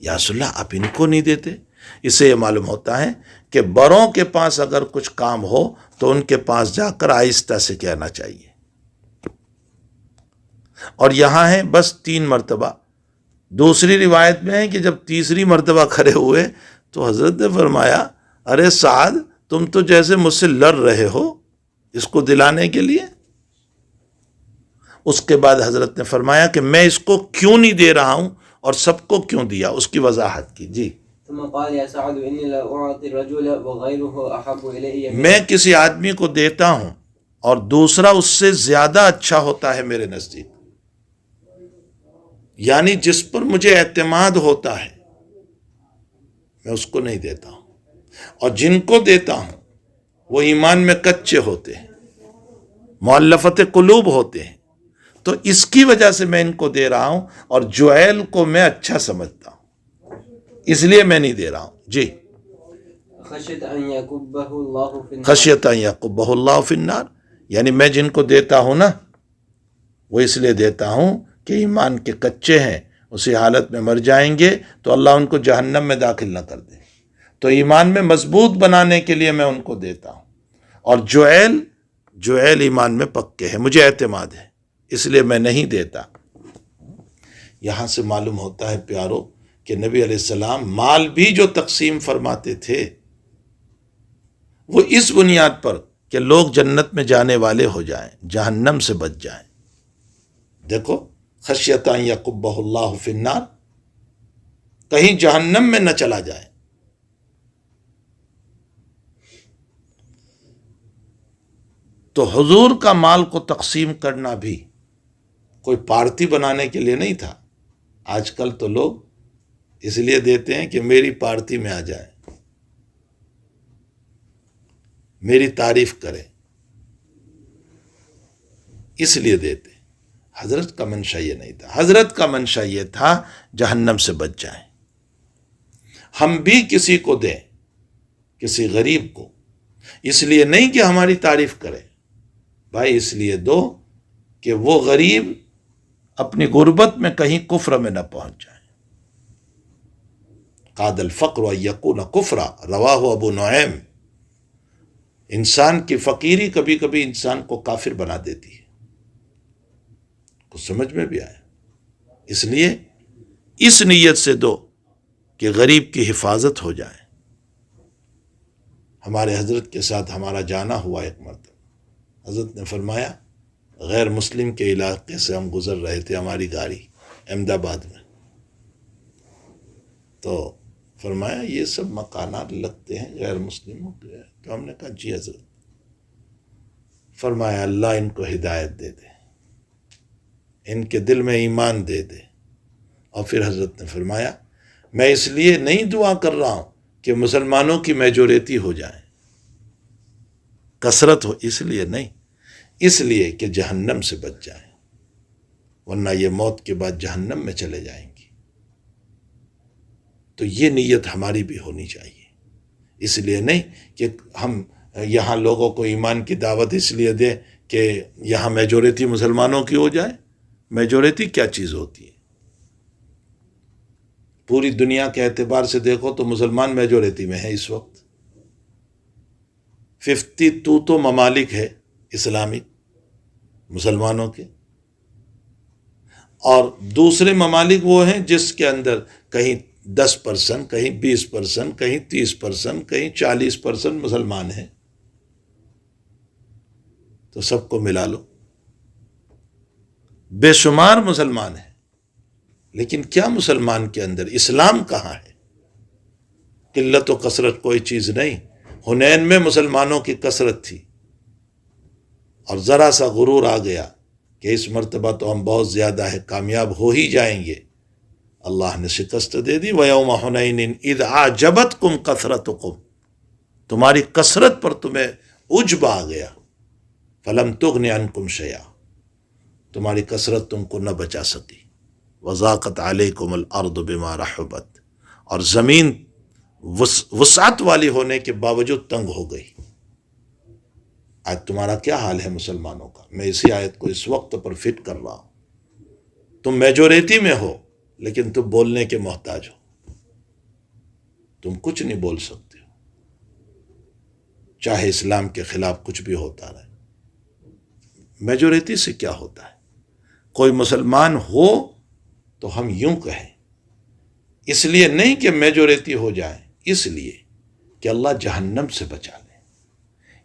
یا رسول اللہ آپ ان کو نہیں دیتے۔ اس سے یہ معلوم ہوتا ہے کہ بڑوں کے پاس اگر کچھ کام ہو تو ان کے پاس جا کر آہستہ سے کہنا چاہیے، اور یہاں ہے بس 3 مرتبہ۔ دوسری روایت میں ہے کہ جب تیسری مرتبہ کھڑے ہوئے تو حضرت نے فرمایا ارے سعد تم تو جیسے مجھ سے لڑ رہے ہو اس کو دلانے کے لیے۔ اس کے بعد حضرت نے فرمایا کہ میں اس کو کیوں نہیں دے رہا ہوں اور سب کو کیوں دیا، اس کی وضاحت کی۔ جی، ثم قال يا سعد اني لا اعطي الرجل وغيره احب الي میں کسی آدمی کو دیتا ہوں اور دوسرا اس سے زیادہ اچھا ہوتا ہے میرے نزدیک، یعنی جس پر مجھے اعتماد ہوتا ہے میں اس کو نہیں دیتا ہوں، اور جن کو دیتا ہوں وہ ایمان میں کچے ہوتے ہیں، مؤلفت قلوب ہوتے ہیں، تو اس کی وجہ سے میں ان کو دے رہا ہوں، اور جعیل کو میں اچھا سمجھتا ہوں، اس لیے میں نہیں دے رہا ہوں. جی. خشیت ان یکبہ اللہ فی النار. خشیت ان یکبہ اللہ فی النار، یعنی میں جن کو دیتا ہوں نا وہ اس لیے دیتا ہوں کہ ایمان کے کچے ہیں، اسی حالت میں مر جائیں گے تو اللہ ان کو جہنم میں داخل نہ کر دے. تو ایمان میں مضبوط بنانے کے لیے میں ان کو دیتا ہوں. اور جویل ایمان میں پکے ہیں، مجھے اعتماد ہے، اس لیے میں نہیں دیتا. یہاں سے معلوم ہوتا ہے پیارو کہ نبی علیہ السلام مال بھی جو تقسیم فرماتے تھے وہ اس بنیاد پر کہ لوگ جنت میں جانے والے ہو جائیں، جہنم سے بچ جائیں. دیکھو، خشیت ان یکبہ اللہ فی النار، کہیں جہنم میں نہ چلا جائے. تو حضور کا مال کو تقسیم کرنا بھی کوئی پارٹی بنانے کے لیے نہیں تھا. آج کل تو لوگ اس لیے دیتے ہیں کہ میری پارٹی میں آ جائیں، میری تعریف کریں، اس لیے دیتے. حضرت کا منشا یہ نہیں تھا. حضرت کا منشا یہ تھا جہنم سے بچ جائیں. ہم بھی کسی کو دیں، کسی غریب کو، اس لیے نہیں کہ ہماری تعریف کرے بھائی، اس لیے دو کہ وہ غریب اپنی غربت میں کہیں کفر میں نہ پہنچ جائے. قاد الفقر ان یکون کفرا، رواہ ابو نعیم. انسان کی فقیری کبھی کبھی انسان کو کافر بنا دیتی ہے. کچھ سمجھ میں بھی آیا. اس لیے اس نیت سے دو کہ غریب کی حفاظت ہو جائے. ہمارے حضرت کے ساتھ ہمارا جانا ہوا ایک مرتبہ. حضرت نے فرمایا، غیر مسلم کے علاقے سے ہم گزر رہے تھے، ہماری گاڑی احمد آباد میں. تو فرمایا یہ سب مکانات لگتے ہیں غیر مسلموں کے. تو ہم نے کہا جی حضرت. فرمایا اللہ ان کو ہدایت دے دے، ان کے دل میں ایمان دے دے. اور پھر حضرت نے فرمایا میں اس لیے نہیں دعا کر رہا ہوں کہ مسلمانوں کی میجورٹی ہو جائے، کثرت ہو، اس لیے نہیں، اس لیے کہ جہنم سے بچ جائیں، ورنہ یہ موت کے بعد جہنم میں چلے جائیں گی. تو یہ نیت ہماری بھی ہونی چاہیے. اس لیے نہیں کہ ہم یہاں لوگوں کو ایمان کی دعوت اس لیے دیں کہ یہاں میجورٹی مسلمانوں کی ہو جائے. میجورٹی کیا چیز ہوتی ہے؟ پوری دنیا کے اعتبار سے دیکھو تو مسلمان میجورٹی میں ہے اس وقت. 52 تو ممالک ہے اسلامک مسلمانوں کے، اور دوسرے ممالک وہ ہیں جس کے اندر کہیں 10%، کہیں 20%، کہیں 30%، کہیں 40% مسلمان ہیں. تو سب کو ملا لو، بے شمار مسلمان ہیں. لیکن کیا مسلمان کے اندر اسلام کہاں ہے؟ قلت و کثرت کوئی چیز نہیں. حنین میں مسلمانوں کی کثرت تھی، اور ذرا سا غرور آ گیا کہ اس مرتبہ تو ہم بہت زیادہ ہے، کامیاب ہو ہی جائیں گے. اللہ نے شکست دے دی. وَيَوْمَ حُنَيْنٍ إِذْ أَعْجَبَتْكُمْ كَثْرَتُكُمْ، تمہاری کثرت پر تمہیں عجب آ گیا. فَلَمْ تُغْنِ عَنْكُمْ شَيْئًا، تمہاری کثرت تم کو نہ بچا سکی. وَضَاقَتْ عَلَيْكُمُ الْأَرْضُ بِمَا رَحُبَتْ، اور زمین وسعت والی ہونے کے باوجود تنگ ہو گئی. آج تمہارا کیا حال ہے مسلمانوں کا؟ میں اسی آیت کو اس وقت پر فٹ کر رہا ہوں. تم میجورٹی میں ہو لیکن تم بولنے کے محتاج ہو، تم کچھ نہیں بول سکتے ہو، چاہے اسلام کے خلاف کچھ بھی ہوتا رہے. میجورٹی سے کیا ہوتا ہے؟ کوئی مسلمان ہو تو ہم یوں کہیں، اس لیے نہیں کہ میجورٹی ہو جائے، اس لیے کہ اللہ جہنم سے بچا لے.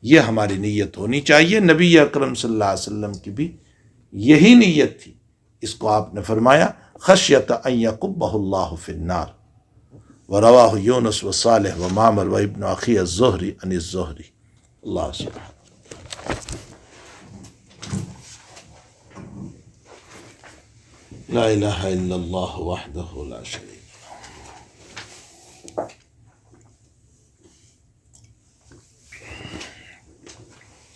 یہ ہماری نیت ہونی چاہیے. نبی اکرم صلی اللہ علیہ وسلم کی بھی یہی نیت تھی. اس کو آپ نے فرمایا خشیت ان یکبہ اللہ فی النار. ورواہ یونس و صالح و معمر و ابن اخی الزہری عن الزہری. اللہ سبحانہ. لا الہ الا اللہ وحدہ لا شریک له.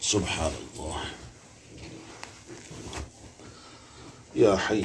سبحان اللہ. یا حی